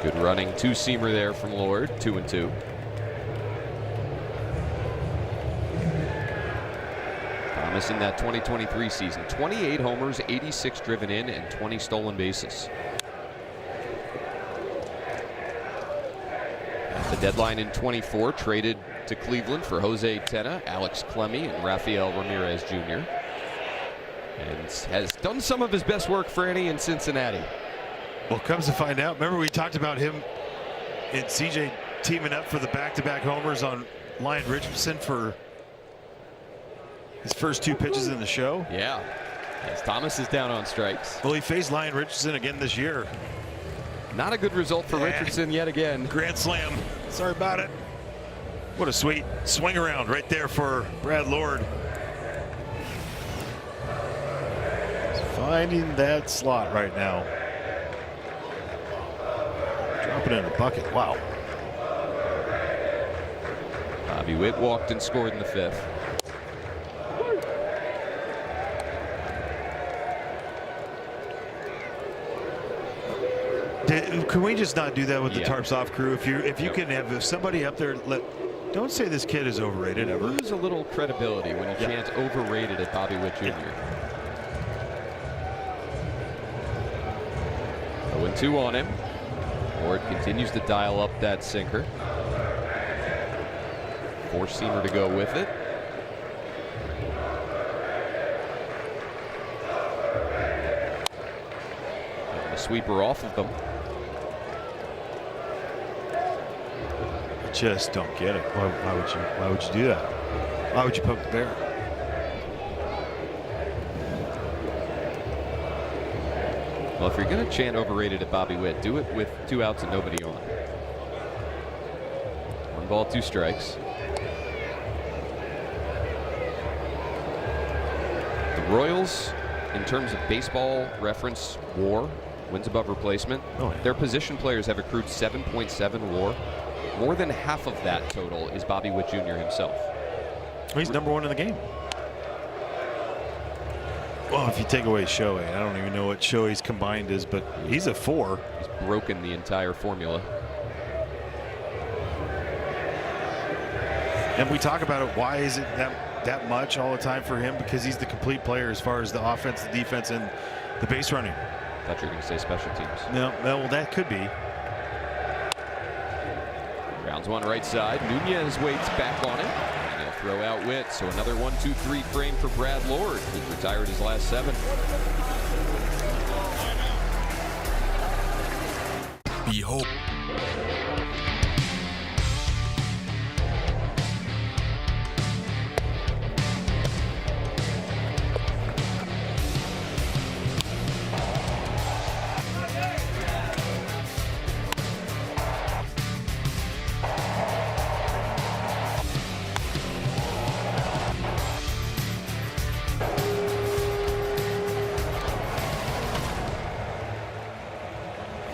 Good running 2-seamer there from Lord. 2-2. Thomas in that 2023 season, 28 homers, 86 driven in, and 20 stolen bases. At the deadline in 24, traded to Cleveland for Jose Tena, Alex Clemmie, and Rafael Ramirez Jr. And has done some of his best work for Franny in Cincinnati. Well, comes to find out, remember we talked about him and CJ teaming up for the back-to-back homers on Lyon Richardson for his first 2 pitches in the show? Yeah. Yes, Thomas is down on strikes. Well, he faced Lyon Richardson again this year. Not a good result for Richardson yet again. Grand slam. Sorry about it. What a sweet swing around right there for Brad Lord. Finding that slot right now. Dropping in a bucket. Wow. Bobby Witt walked and scored in the 5th. Can we just not do that with the Tarps Off crew? If you can have somebody up there, don't say this kid is overrated ever. Lose a little credibility when you can't overrate it at Bobby Witt Jr. 0-2 on him. Ward continues to dial up that sinker. 4-seamer to go with it. And the sweeper off of them. Just don't get it. Why would you do that? Why would you poke the bear? Well, if you're going to chant overrated at Bobby Witt, do it with 2 outs and nobody on. 1 ball, 2 strikes. The Royals, in terms of baseball reference WAR, wins above replacement, their position players have accrued 7.7 WAR. More than half of that total is Bobby Witt Jr. himself. He's #1 in the game. Well, if you take away Shohei, I don't even know what Shohei's combined is, but he's a 4. He's broken the entire formula. And we talk about it. Why is it that much all the time for him? Because he's the complete player as far as the offense, the defense, and the base running. I thought you were going to say special teams. No, well, that could be. Rounds 1 right side. Nunez waits back on it. And he'll throw out Witt. So another 1-2-3 frame for Brad Lord, who's retired his last 7. Behold.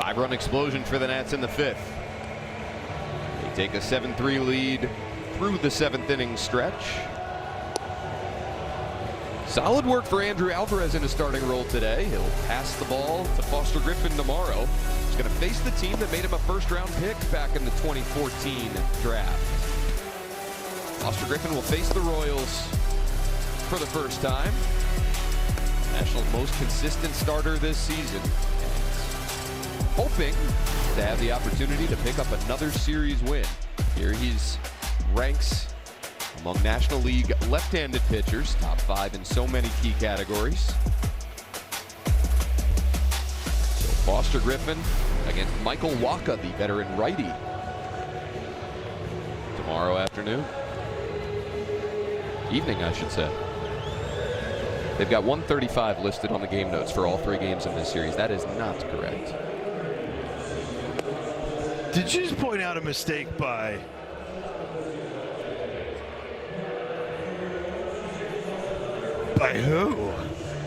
5-run explosion for the Nats in the 5th. They take a 7-3 lead through the 7th inning stretch. Solid work for Andrew Alvarez in a starting role today. He'll pass the ball to Foster Griffin tomorrow. He's going to face the team that made him a first-round pick back in the 2014 draft. Foster Griffin will face the Royals for the first time. Nationals' most consistent starter this season. Hoping to have the opportunity to pick up another series win. Here he's ranks among National League left-handed pitchers, top 5 in so many key categories. So Foster Griffin against Michael Wacha, the veteran righty, tomorrow afternoon. Evening, I should say. They've got 135 listed on the game notes for all 3 games in this series. That is not correct. Did you just point out a mistake by who?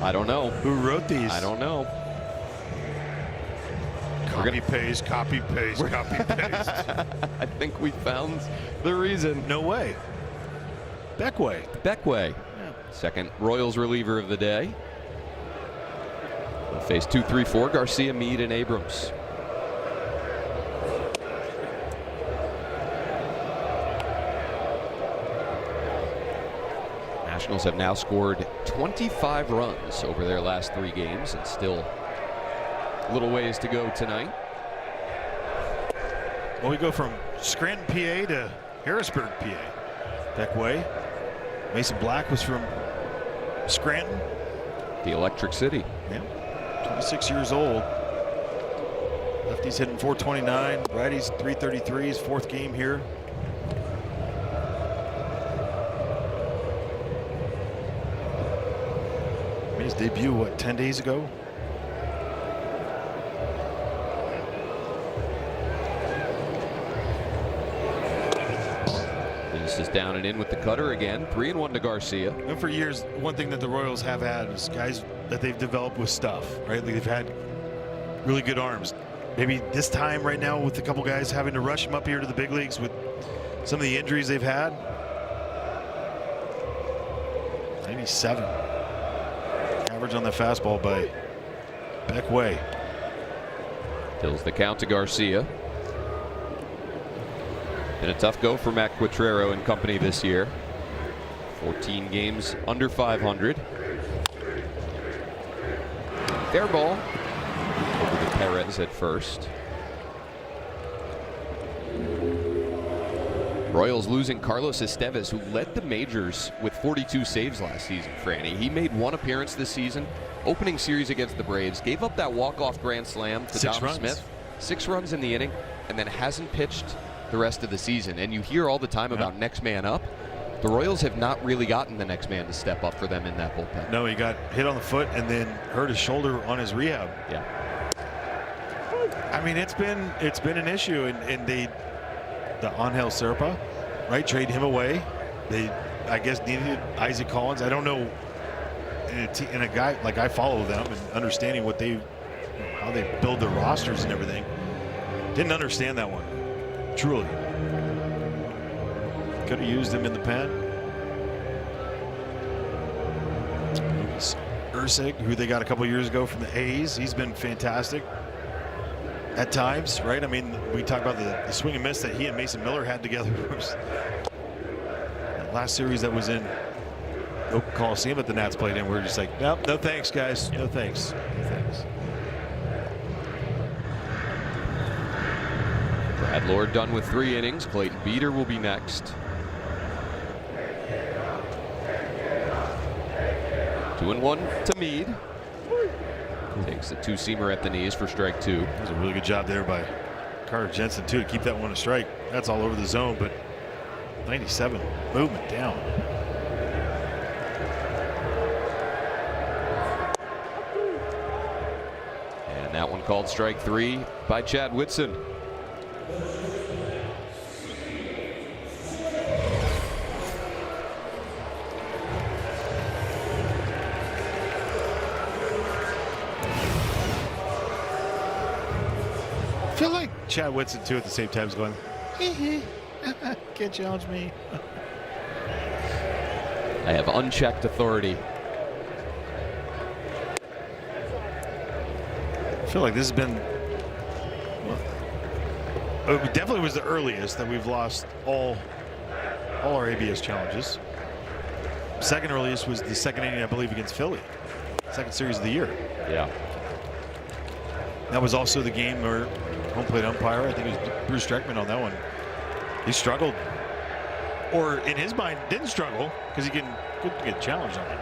I don't know. Who wrote these? I don't know. Copy paste, copy paste, copy paste. I think we found the reason. No way. Beckway. Beckway. Yeah. Second Royals reliever of the day. We'll face 2-3-4, Garcia, Meade, and Abrams. Nationals have now scored 25 runs over their last 3 games, and still a little ways to go tonight. Well, we go from Scranton, PA to Harrisburg, PA. Beckway. Mason Black was from Scranton. The Electric City. Yeah. 26 years old. Lefty's hitting .429. Righty's .333. His 4th game here. Made his debut, what, 10 days ago? This is down and in with the cutter again. 3-1 to Garcia. And for years, one thing that the Royals have had is guys that they've developed with stuff, right? Like they've had really good arms. Maybe this time right now with a couple guys having to rush them up here to the big leagues with some of the injuries they've had. 97. Average on the fastball by Beckway. Fills the count to Garcia. Been a tough go for Matt Quatrero and company this year. 14 games under 500. Fair ball over to Perez at first. Royals losing Carlos Estevez, who led the majors with 42 saves last season, Franny. He made 1 appearance this season. Opening series against the Braves. Gave up that walk-off grand slam to Dom Smith. 6 runs in the inning, and then hasn't pitched the rest of the season. And you hear all the time about next man up. The Royals have not really gotten the next man to step up for them in that bullpen. No, he got hit on the foot and then hurt his shoulder on his rehab. Yeah. I mean, it's been an issue, and the Angel Serpa, right? Trade him away. They, I guess, needed Isaac Collins. I don't know. In a guy like I follow them and understanding what how they build their rosters and everything. Didn't understand that one. Truly. Could have used him in the pen. Ursig, who they got a couple years ago from the A's, he's been fantastic at times, right? I mean, we talk about the swing and miss that he and Mason Miller had together. That last series that was in Oakland Coliseum that the Nats played in, we were just like, nope, no thanks, guys. No thanks. No thanks. Brad Lord done with 3 innings. Clayton Beeter will be next. 2-1 to Meade. Takes a 2-seamer at the knees for strike 2. That was a really good job there by Carter Jensen, too, to keep that one a strike. That's all over the zone, but 97 movement down. And that one called strike 3 by Chad Whitson. I feel like Chad Whitson, too, at the same time is going, can't challenge me. I have unchecked authority. I feel like this has been, well, it definitely was the earliest that we've lost all our ABS challenges. Second earliest was the second inning, I believe, against Philly. Second series of the year. Yeah. That was also the game where home plate umpire, I think it was Bruce Streckman on that one. He struggled, or in his mind didn't struggle, because he couldn't get challenged on it.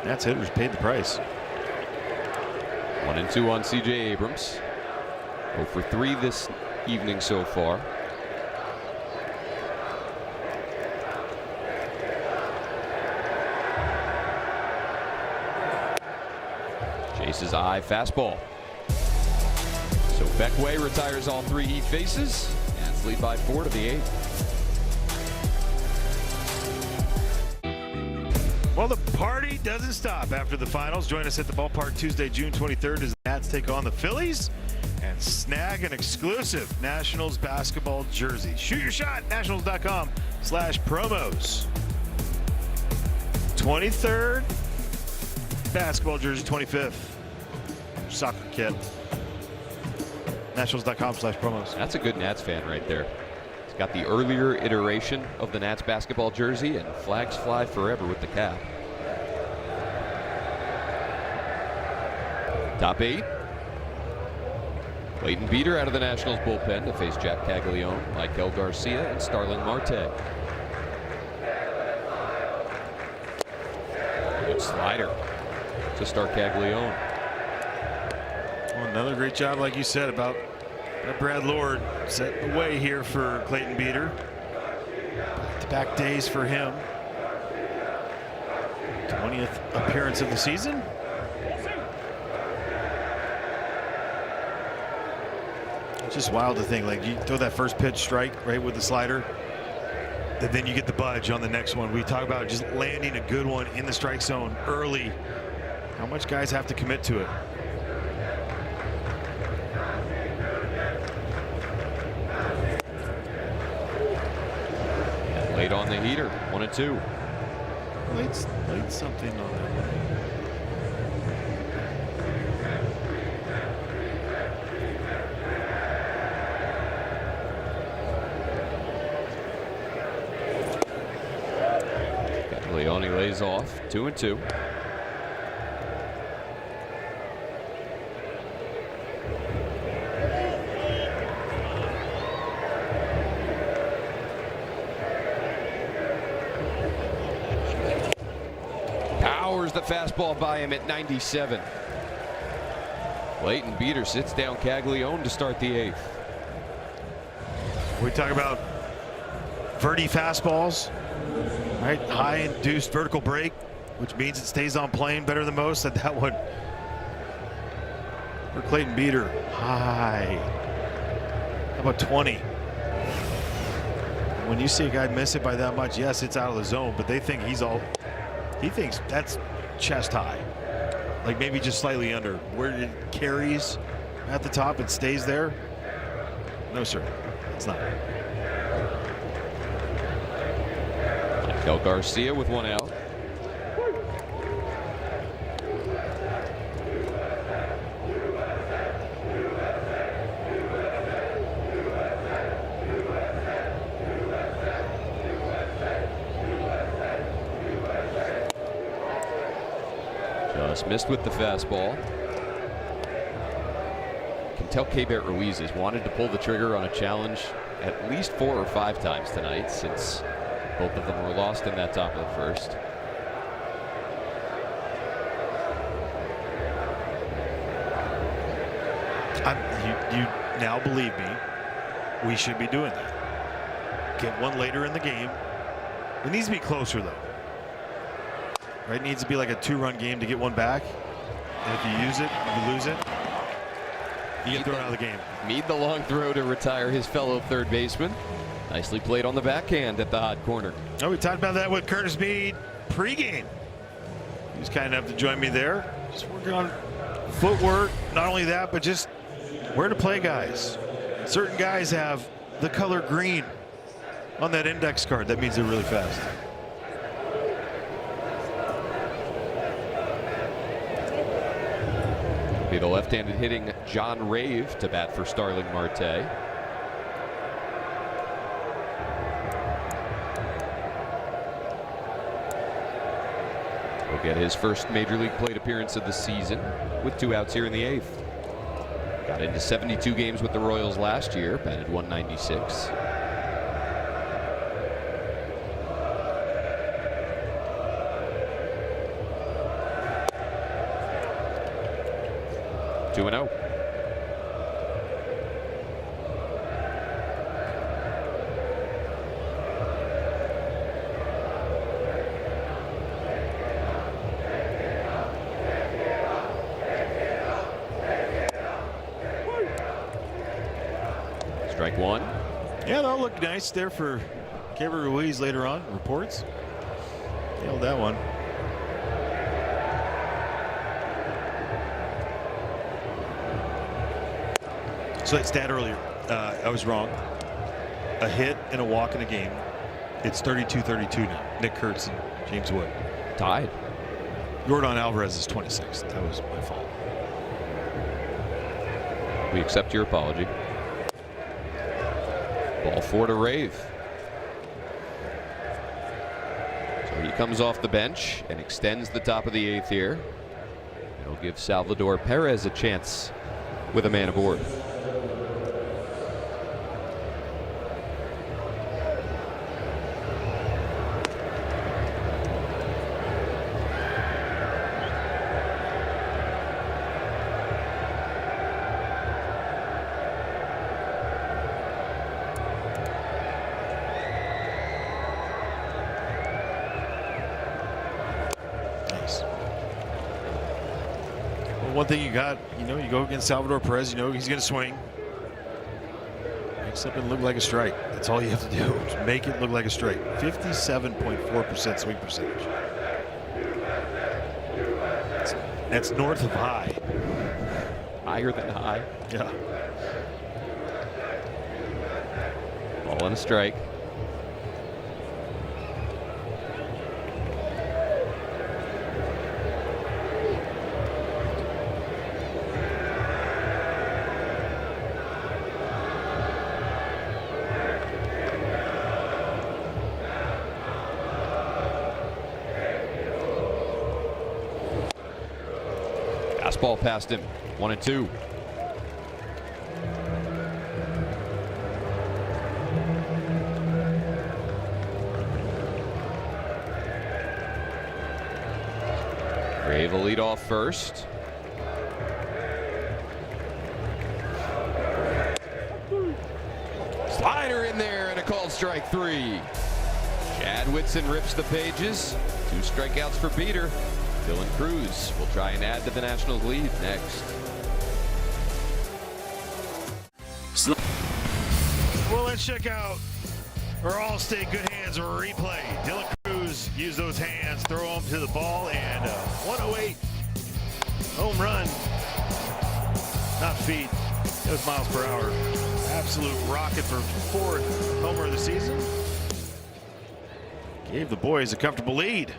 That's hitters paid the price. 1-2 on C.J. Abrams. 0 for 3 this evening so far. Chase's eye fastball. So Beckway retires all 3 he faces. Nats lead by 4 to the 8th. Well, the party doesn't stop after the finals. Join us at the ballpark Tuesday, June 23rd as the Nats take on the Phillies and snag an exclusive Nationals basketball jersey. Shoot your shot, nationals.com/promos. 23rd, basketball jersey, 25th, soccer kit. Nationals.com/promos. That's a good Nats fan right there. It's got the earlier iteration of the Nats basketball jersey, and flags fly forever with the cap. Top 8. Clayton Beeter out of the Nationals bullpen to face Jack Caglione, Michael Garcia, and Starling Marte. Good slider to start Caglione. Well, another great job, like you said, about Brad Lord setting the way here for Clayton Beeter. Back-to-back days for him. 20th appearance of the season. It's just wild to think, like, you throw that first pitch strike right with the slider, and then you get the budge on the next one. We talk about just landing a good one in the strike zone early. How much guys have to commit to it? Late on the heater, 1-2. Late something on that. Caglione lays off, 2-2. The fastball by him at 97. Clayton Beeter sits down Caglione to start the 8th. We talk about Verdi fastballs, right? High induced vertical break, which means it stays on plane better than most. That one for Clayton Beeter. High. How about 20? When you see a guy miss it by that much, yes, it's out of the zone, but they think he thinks that's chest high. Like maybe just slightly under. Where it carries at the top, it stays there. No, sir, it's not. Miguel Garcia with one out. Just missed with the fastball. You can tell Keibert Ruiz has wanted to pull the trigger on a challenge at least 4 or 5 times tonight, since both of them were lost in that top of the first. You now believe me, we should be doing that. Get one later in the game. It needs to be closer though. Right, it needs to be like a 2-run game to get one back. And if you use it, you lose it. You get thrown out of the game. Mead the long throw to retire his fellow third baseman. Nicely played on the backhand at the hot corner. Oh, we talked about that with Curtis Mead pregame. He was kind enough to join me there. Just working on footwork. Not only that, but just where to play guys. Certain guys have the color green on that index card. That means they're really fast. Be the left-handed hitting John Rave to bat for Starling Marte. He'll get his first major league plate appearance of the season with 2 outs here in the 8th. Got into 72 games with the Royals last year, batted .196. Two and 0. Strike one. Yeah, that'll look nice there for Keibert Ruiz later on. Reports. Nailed that one. So that stat earlier, I was wrong. A hit and a walk in a game. It's 32-32 now. Nick Kurtz and James Wood. Tied. Yordan Alvarez is 26. That was my fault. We accept your apology. Ball 4 to Rave. So he comes off the bench and extends the top of the 8th here. It'll give Salvador Perez a chance with a man aboard. One thing you got, you go against Salvador Perez, he's going to swing. Make something look like a strike. That's all you have to do. Just make it look like a strike. 57.4% swing percentage. That's north of high. Higher than high. Yeah. Ball and a strike. Fastball past him. 1-2. Rave will lead off first. Slider in there and a called strike 3. Chad Whitson rips the pages. 2 strikeouts for Beeter. Dylan Cruz will try and add to the Nationals' lead next. Well, let's check out our all-state good hands replay. Dylan Cruz used those hands, throw them to the ball, and 108 home run. Not feet, it was miles per hour. Absolute rocket for 4th homer of the season. Gave the boys a comfortable lead.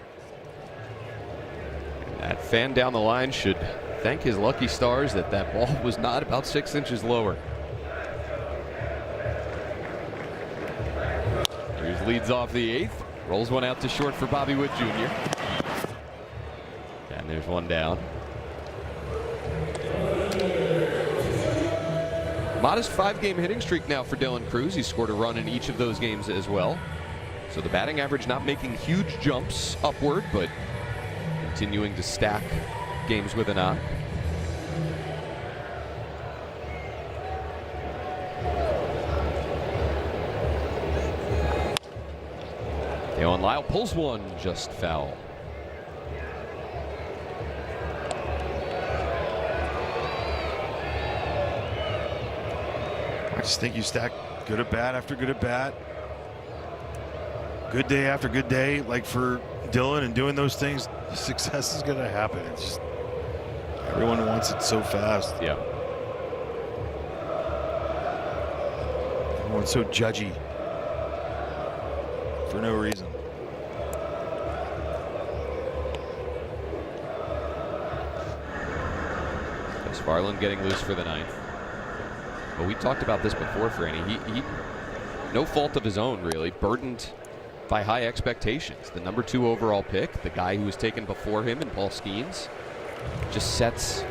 That fan down the line should thank his lucky stars that that ball was not about 6 inches lower. Cruz leads off the 8th, rolls one out to short for Bobby Witt Jr. And there's one down. Modest 5-game hitting streak now for Dylan Cruz. He scored a run in each of those games as well. So the batting average not making huge jumps upward, but continuing to stack games with a knock. And Lyle pulls one just foul. I just think you stack good at bat after good at bat. Good day after good day. Like for Dylan and doing those things, success is going to happen. It's just everyone wants it so fast. Yeah. Everyone's so judgy for no reason. Farland getting loose for the 9th. But we talked about this before, Franny. He no fault of his own, really, burdened by high expectations. The number 2 overall pick, the guy who was taken before him in Paul Skeens, just sets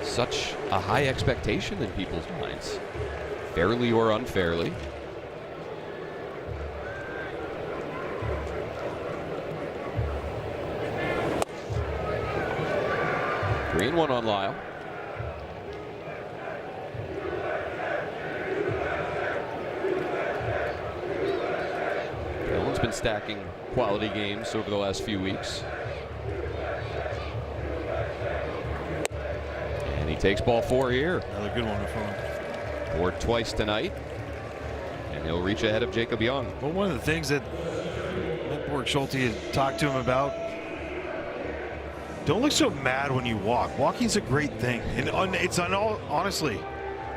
such a high expectation in people's minds, fairly or unfairly. Green one on Lyle. Dylan's been stacking quality games over the last few weeks. And he takes ball 4 here. Another good one to phone. Scored twice tonight. And he'll reach ahead of Jacob Young. Well, one of the things that Borg Schulte had talked to him about, don't look so mad when you walk. Walking's a great thing, and it's on all. Honestly,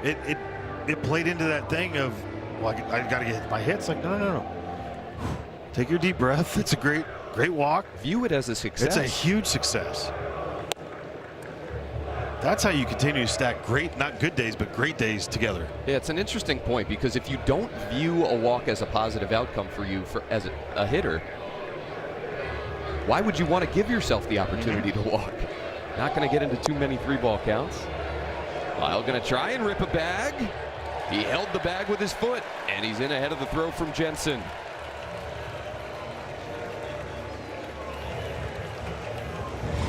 it played into that thing of, well, I got to get my hits. Like no. Take your deep breath. It's a great walk. View it as a success. It's a huge success. That's how you continue to stack great, not good days, but great days together. Yeah, it's an interesting point because if you don't view a walk as a positive outcome for you as a hitter, why would you want to give yourself the opportunity to walk? Not going to get into too many 3-ball counts. Lyle going to try and rip a bag. He held the bag with his foot, and he's in ahead of the throw from Jensen.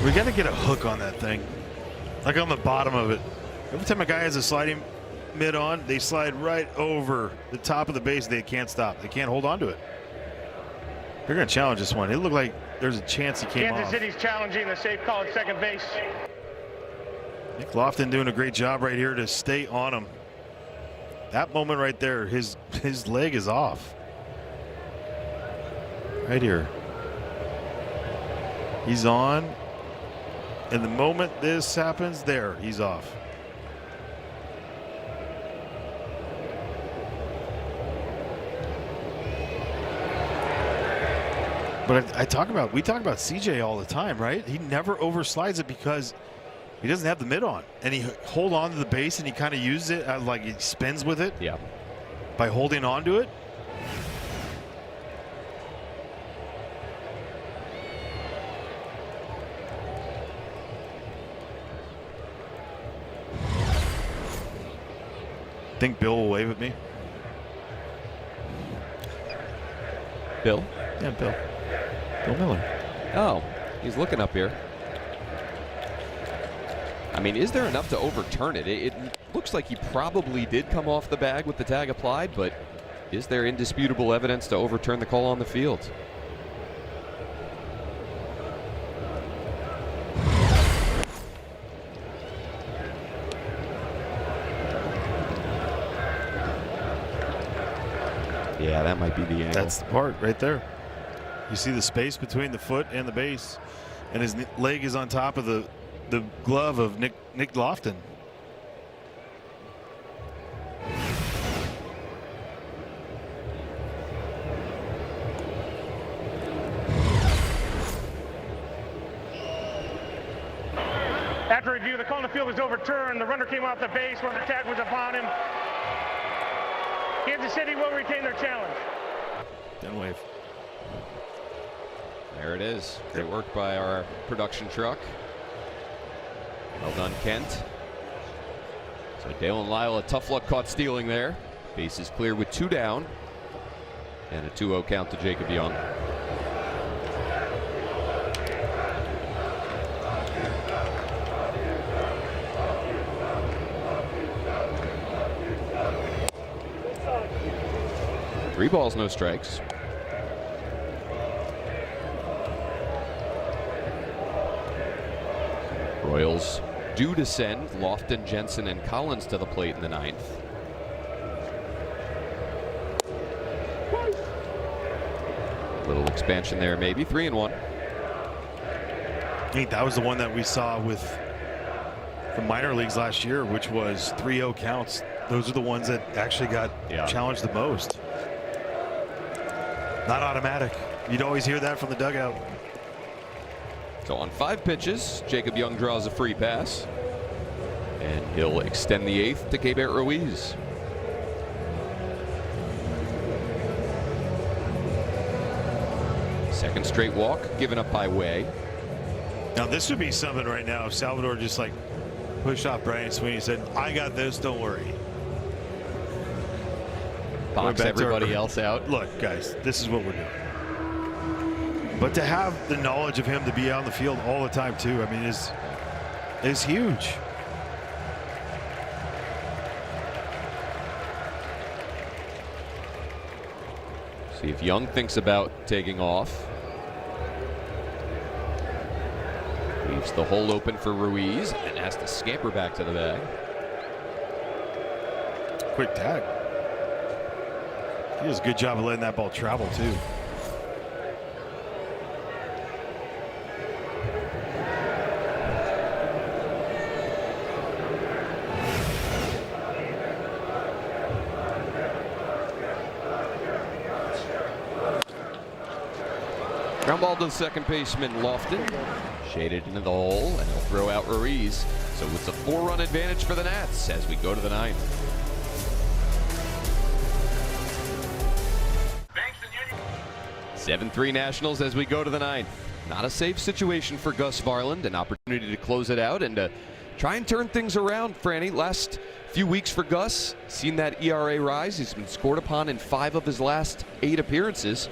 We got to get a hook on that thing, like on the bottom of it. Every time a guy has a sliding mid on, they slide right over the top of the base. They can't stop. They can't hold on to it. They're going to challenge this one. It looked like there's a chance he came off. Kansas City's challenging the safe call at second base. Nick Lofton doing a great job right here to stay on him. That moment right there, his leg is off. Right here. He's on. And the moment this happens, there, he's off. But we talk about CJ all the time, right? He never overslides it because he doesn't have the mid on, and he hold on to the base and he kind of uses it like he spins with it. Yeah. By holding on to it. Think Bill will wave at me? Bill? Yeah, Bill. Bill Miller. Oh, he's looking up here. I mean, is there enough to overturn it? It looks like he probably did come off the bag with the tag applied, but is there indisputable evidence to overturn the call on the field? Yeah, that might be the angle. That's the part right there. You see the space between the foot and the base, and his leg is on top of the glove of Nick Lofton. After review, the call on the field was overturned. The runner came off the base when the tag was upon him. Kansas City will retain their challenge. Then wave. There it is. Great work by our production truck. Well done, Kent. So Dalen Lyle, a tough luck caught stealing there. Base is clear with 2 down. And a 2-0 count to Jacob Young. Three balls, no strikes. Royals do descend. Lofton, Jensen, and Collins to the plate in the 9th. Little expansion there, maybe. 3-1. I think that was the one that we saw with the minor leagues last year, which was 3-0 counts. Those are the ones that actually got challenged the most. Not automatic. You'd always hear that from the dugout. So on 5 pitches, Jacob Young draws a free pass. And he'll extend the 8th to Keibert Ruiz. Second straight walk given up by Way. Now this would be something right now if Salvador just like pushed off Brian Sweeney and said, I got this, don't worry. Box everybody else out. Look, guys, this is what we're doing. But to have the knowledge of him to be on the field all the time too, I mean, is huge. See if Young thinks about taking off. Leaves the hole open for Ruiz and has to scamper back to the bag. Quick tag. He does a good job of letting that ball travel too. Ground ball to the second baseman, Lofton. Shaded into the hole, and he'll throw out Ruiz. So it's a 4-run advantage for the Nats as we go to the 9th. 7-3 Nationals as we go to the 9th. Not a safe situation for Gus Varland. An opportunity to close it out and to try and turn things around, Franny. Last few weeks for Gus, seen that ERA rise. He's been scored upon in 5 of his last 8 appearances.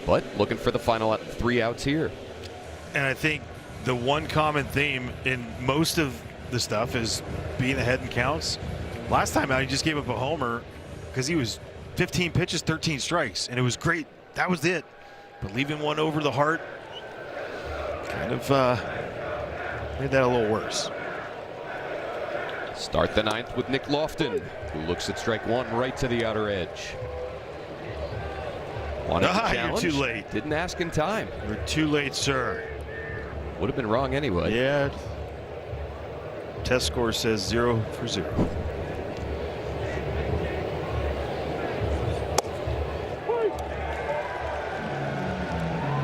But looking for the final 3 outs here. And I think the one common theme in most of the stuff is being ahead in counts. Last time out, he just gave up a homer because he was 15 pitches, 13 strikes, and it was great. That was it. But leaving one over the heart kind of made that a little worse. Start the 9th with Nick Lofton, who looks at strike 1 right to the outer edge. Wanted to challenge. You're too late. Didn't ask in time. You're too late, sir. Would have been wrong anyway. Yeah. Test score says 0 for 0.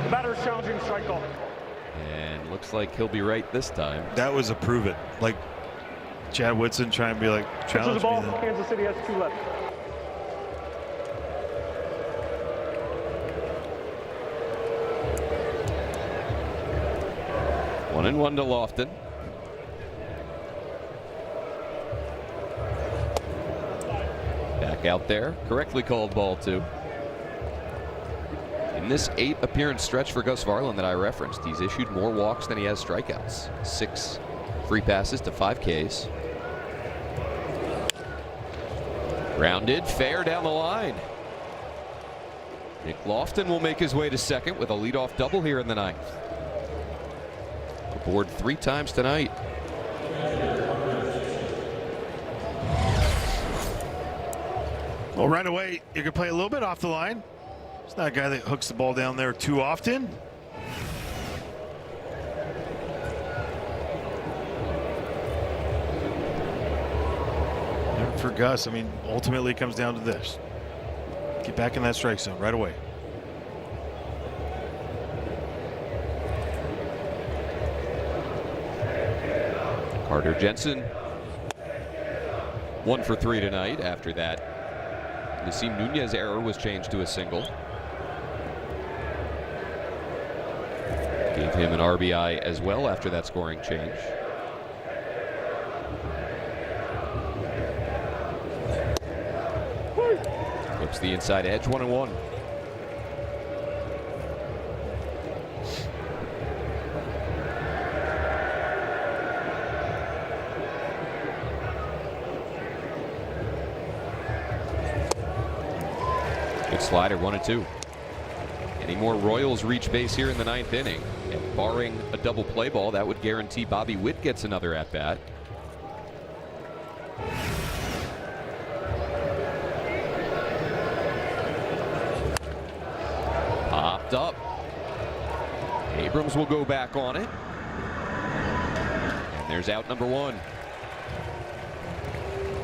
The batter is challenging strike call. And looks like he'll be right this time. That was a prove it. Like Chad Whitson trying to be like, challenge the ball. me then. Kansas City has 2 left. One and one to Lofton. Back out there. Correctly called ball 2. In this 8 appearance stretch for Gus Varland that I referenced, he's issued more walks than he has strikeouts. 6 free passes to 5 Ks. Grounded, fair down the line. Nick Lofton will make his way to second with a leadoff double here in the 9th. Aboard 3 times tonight. Well, right away, you can play a little bit off the line. It's not a guy that hooks the ball down there too often. And for Gus, I mean, ultimately it comes down to this. Get back in that strike zone right away. Carter Jensen, 1 for 3 tonight. After that, Nasim Nunez's error was changed to a single. Gave him an RBI as well after that scoring change. Clips the inside edge, 1-1. Good slider, 1-2. Any more Royals reach base here in the 9th inning? And barring a double play ball, that would guarantee Bobby Witt gets another at bat. Popped up. Abrams will go back on it. And there's out number 1.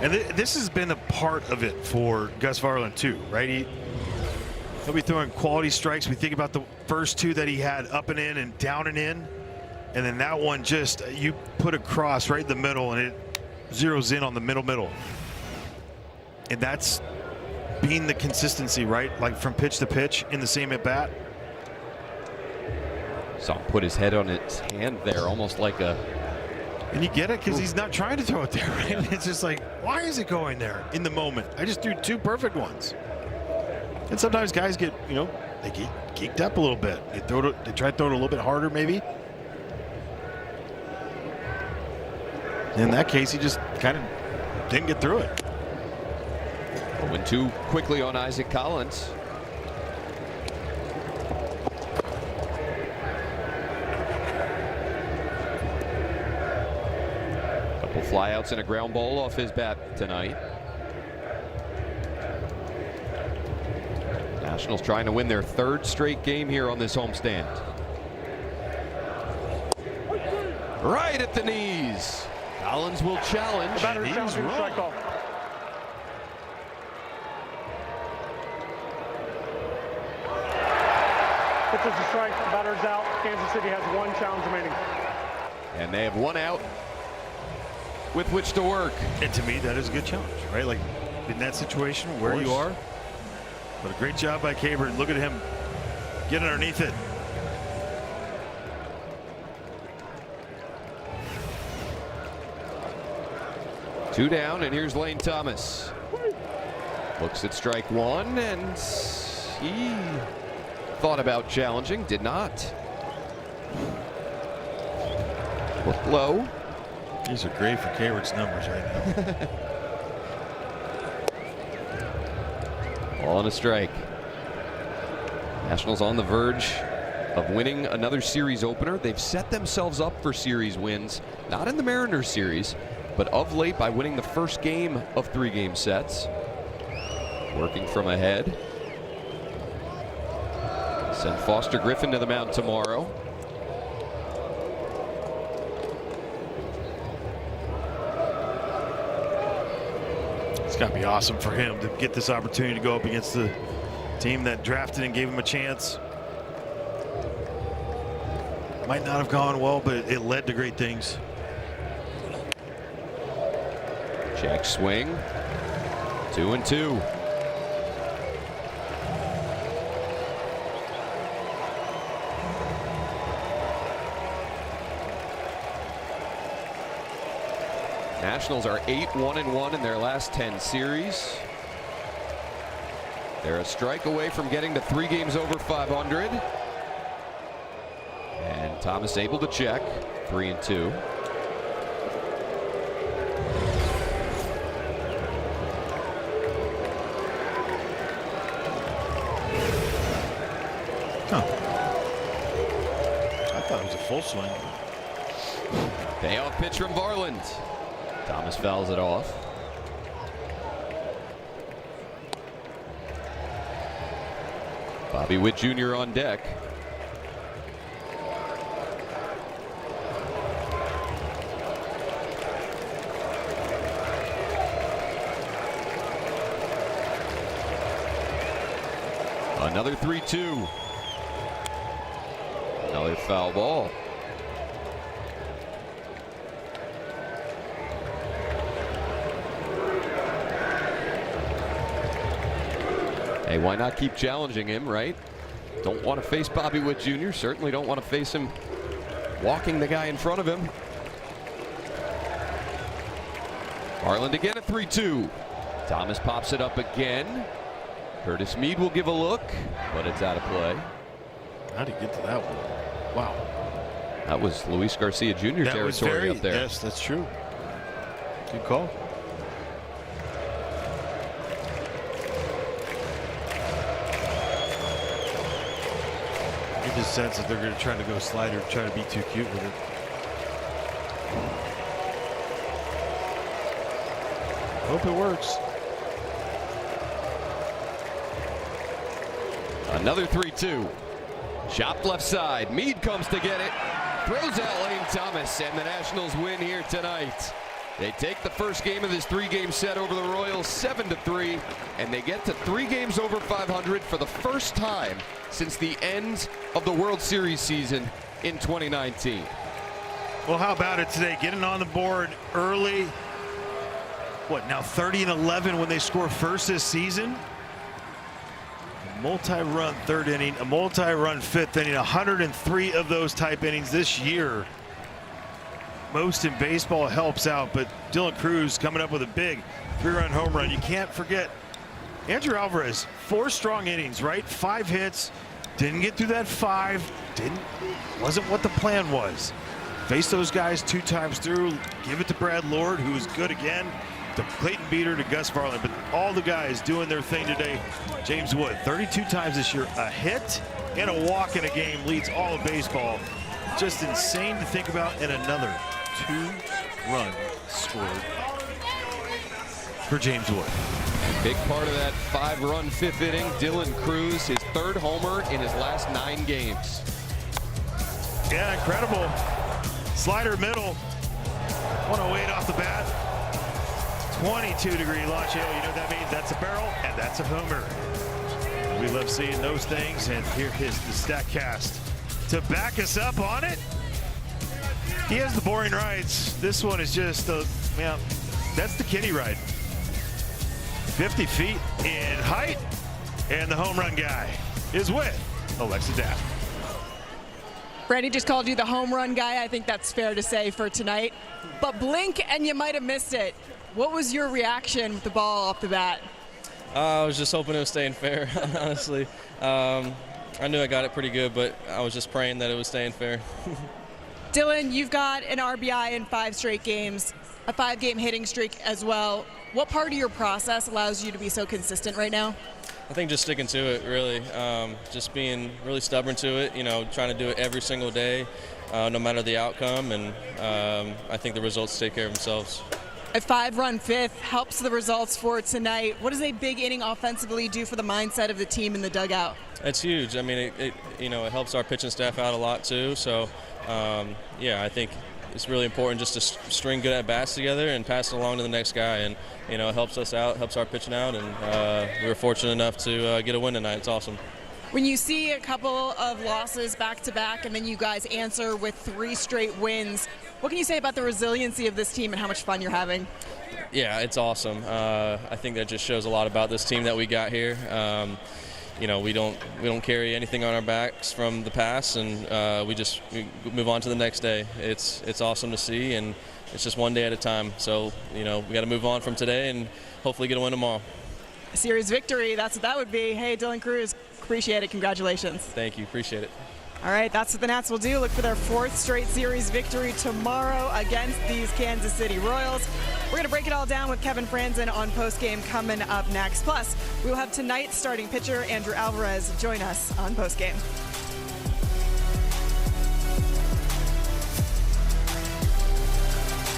And this has been a part of it for Gus Varland too, right? He'll be throwing quality strikes. We think about the first 2 that he had up and in and down and in. And then that one just, you put a cross right in the middle and it zeroes in on the middle. And that's being the consistency, right? Like from pitch to pitch in the same at bat. Saw him put his head on his hand there, almost like a... And you get it because he's not trying to throw it there, right? Yeah. It's just like, why is it going there in the moment? I just threw 2 perfect ones. And sometimes guys get, you know, they get geeked up a little bit. They try to throw it a little bit harder, maybe. In that case, he just kind of didn't get through it. 0-2 quickly on Isaac Collins. Couple flyouts and a ground ball off his bat tonight. Nationals trying to win their 3rd straight game here on this homestand. Right at the knees. Collins will challenge. The batter challenging the strike call. Pitches a strike, the batter's out. Kansas City has 1 challenge remaining. And they have 1 out with which to work. And to me, that is a good challenge, right? Like in that situation where you are. But a great job by Caber. Look at him get underneath it. Two down, and here's Lane Thomas. Looks at strike 1, and he thought about challenging, did not. Looked low. These are great for Cabert's numbers right now. All on a strike. Nationals on the verge of winning another series opener. They've set themselves up for series wins, not in the Mariners series, but of late by winning the first game of 3-game sets. Working from ahead. Send Foster Griffin to the mound tomorrow. It's got to be awesome for him to get this opportunity to go up against the team that drafted and gave him a chance. Might not have gone well, but it led to great things. Check swing. 2-2. Nationals are 8-1-1 in their last 10 series. They're a strike away from getting to 3 games over 500. And Thomas able to check. 3-2. Huh. I thought it was a full swing. Payoff pitch from Varland. Thomas fouls it off. Bobby Witt Jr. on deck. Another 3-2. Another foul ball. Hey, why not keep challenging him, right? Don't want to face Bobby Witt Jr. Certainly don't want to face him walking the guy in front of him. Harland again at 3-2. Thomas pops it up again. Curtis Mead will give a look, but it's out of play. How did he get to that one? Wow. That was Luis Garcia Jr. territory up there. Yes, that's true. Good call. I get the sense that they're going to try to go slider, try to be too cute with it. Hope it works. Another 3-2. Chopped left side. Mead comes to get it. Throws out Lane Thomas, and the Nationals win here tonight. They take the first game of this 3-game set over the Royals 7-3, and they get to 3 games over 500 for the first time since the end of the World Series season in 2019. Well, how about it today? Getting on the board early. What, now 30-11 when they score first this season? Multi-run third inning, a multi-run fifth inning, 103 of those type innings this year. Most in baseball helps out, but Dylan Cruz coming up with a big 3-run home run. You can't forget Andrew Alvarez, 4 strong innings, right? 5 hits, didn't get through that 5, wasn't what the plan was. Face those guys 2 times through, give it to Brad Lord, who was good again, to Clayton Beater, to Gus Varland, but all the guys doing their thing today. James Wood, 32 times this year, a hit and a walk in a game leads all of baseball. Just insane to think about, and another 2-run scored for James Wood. Big part of that 5-run 5th inning, Dylan Cruz, his 3rd homer in his last 9 games. Yeah, incredible. Slider middle, 108 off the bat. 22-degree launch angle. You know what that means? That's a barrel, and that's a homer. We love seeing those things, and here is the StatCast to back us up on it. He has the boring rides. This one is just that's the kiddie ride. 50 feet in height, and the home run guy is with Alexa Daff. Brandy just called you the home run guy. I think that's fair to say for tonight. But blink and you might have missed it. What was your reaction with the ball off the bat? I was just hoping it was staying fair, honestly. I knew I got it pretty good, but I was just praying that it was staying fair. Dylan, you've got an RBI in 5 straight games, a 5-game hitting streak as well. What part of your process allows you to be so consistent right now? I think just sticking to it, really. Just being really stubborn to it, trying to do it every single day, no matter the outcome, and I think the results take care of themselves. A 5-run 5th helps the results for tonight. What does a big inning offensively do for the mindset of the team in the dugout? It's huge. I mean, it helps our pitching staff out a lot too. So, yeah, I think it's really important just to string good at-bats together and pass it along to the next guy. And, it helps us out, helps our pitching out, and we were fortunate enough to get a win tonight. It's awesome. When you see a couple of losses back-to-back and then you guys answer with 3 straight wins, what can you say about the resiliency of this team and how much fun you're having? Yeah, it's awesome. I think that just shows a lot about this team that we got here. We don't carry anything on our backs from the past, and we move on to the next day. It's awesome to see, and it's just one day at a time. So we got to move on from today and hopefully get a win tomorrow. A series victory, that's what that would be. Hey, Dylan Cruz, appreciate it. Congratulations. Thank you. Appreciate it. All right, that's what the Nats will do. Look for their 4th straight series victory tomorrow against these Kansas City Royals. We're going to break it all down with Kevin Franzen on postgame coming up next. Plus, we will have tonight's starting pitcher, Andrew Alvarez, join us on postgame.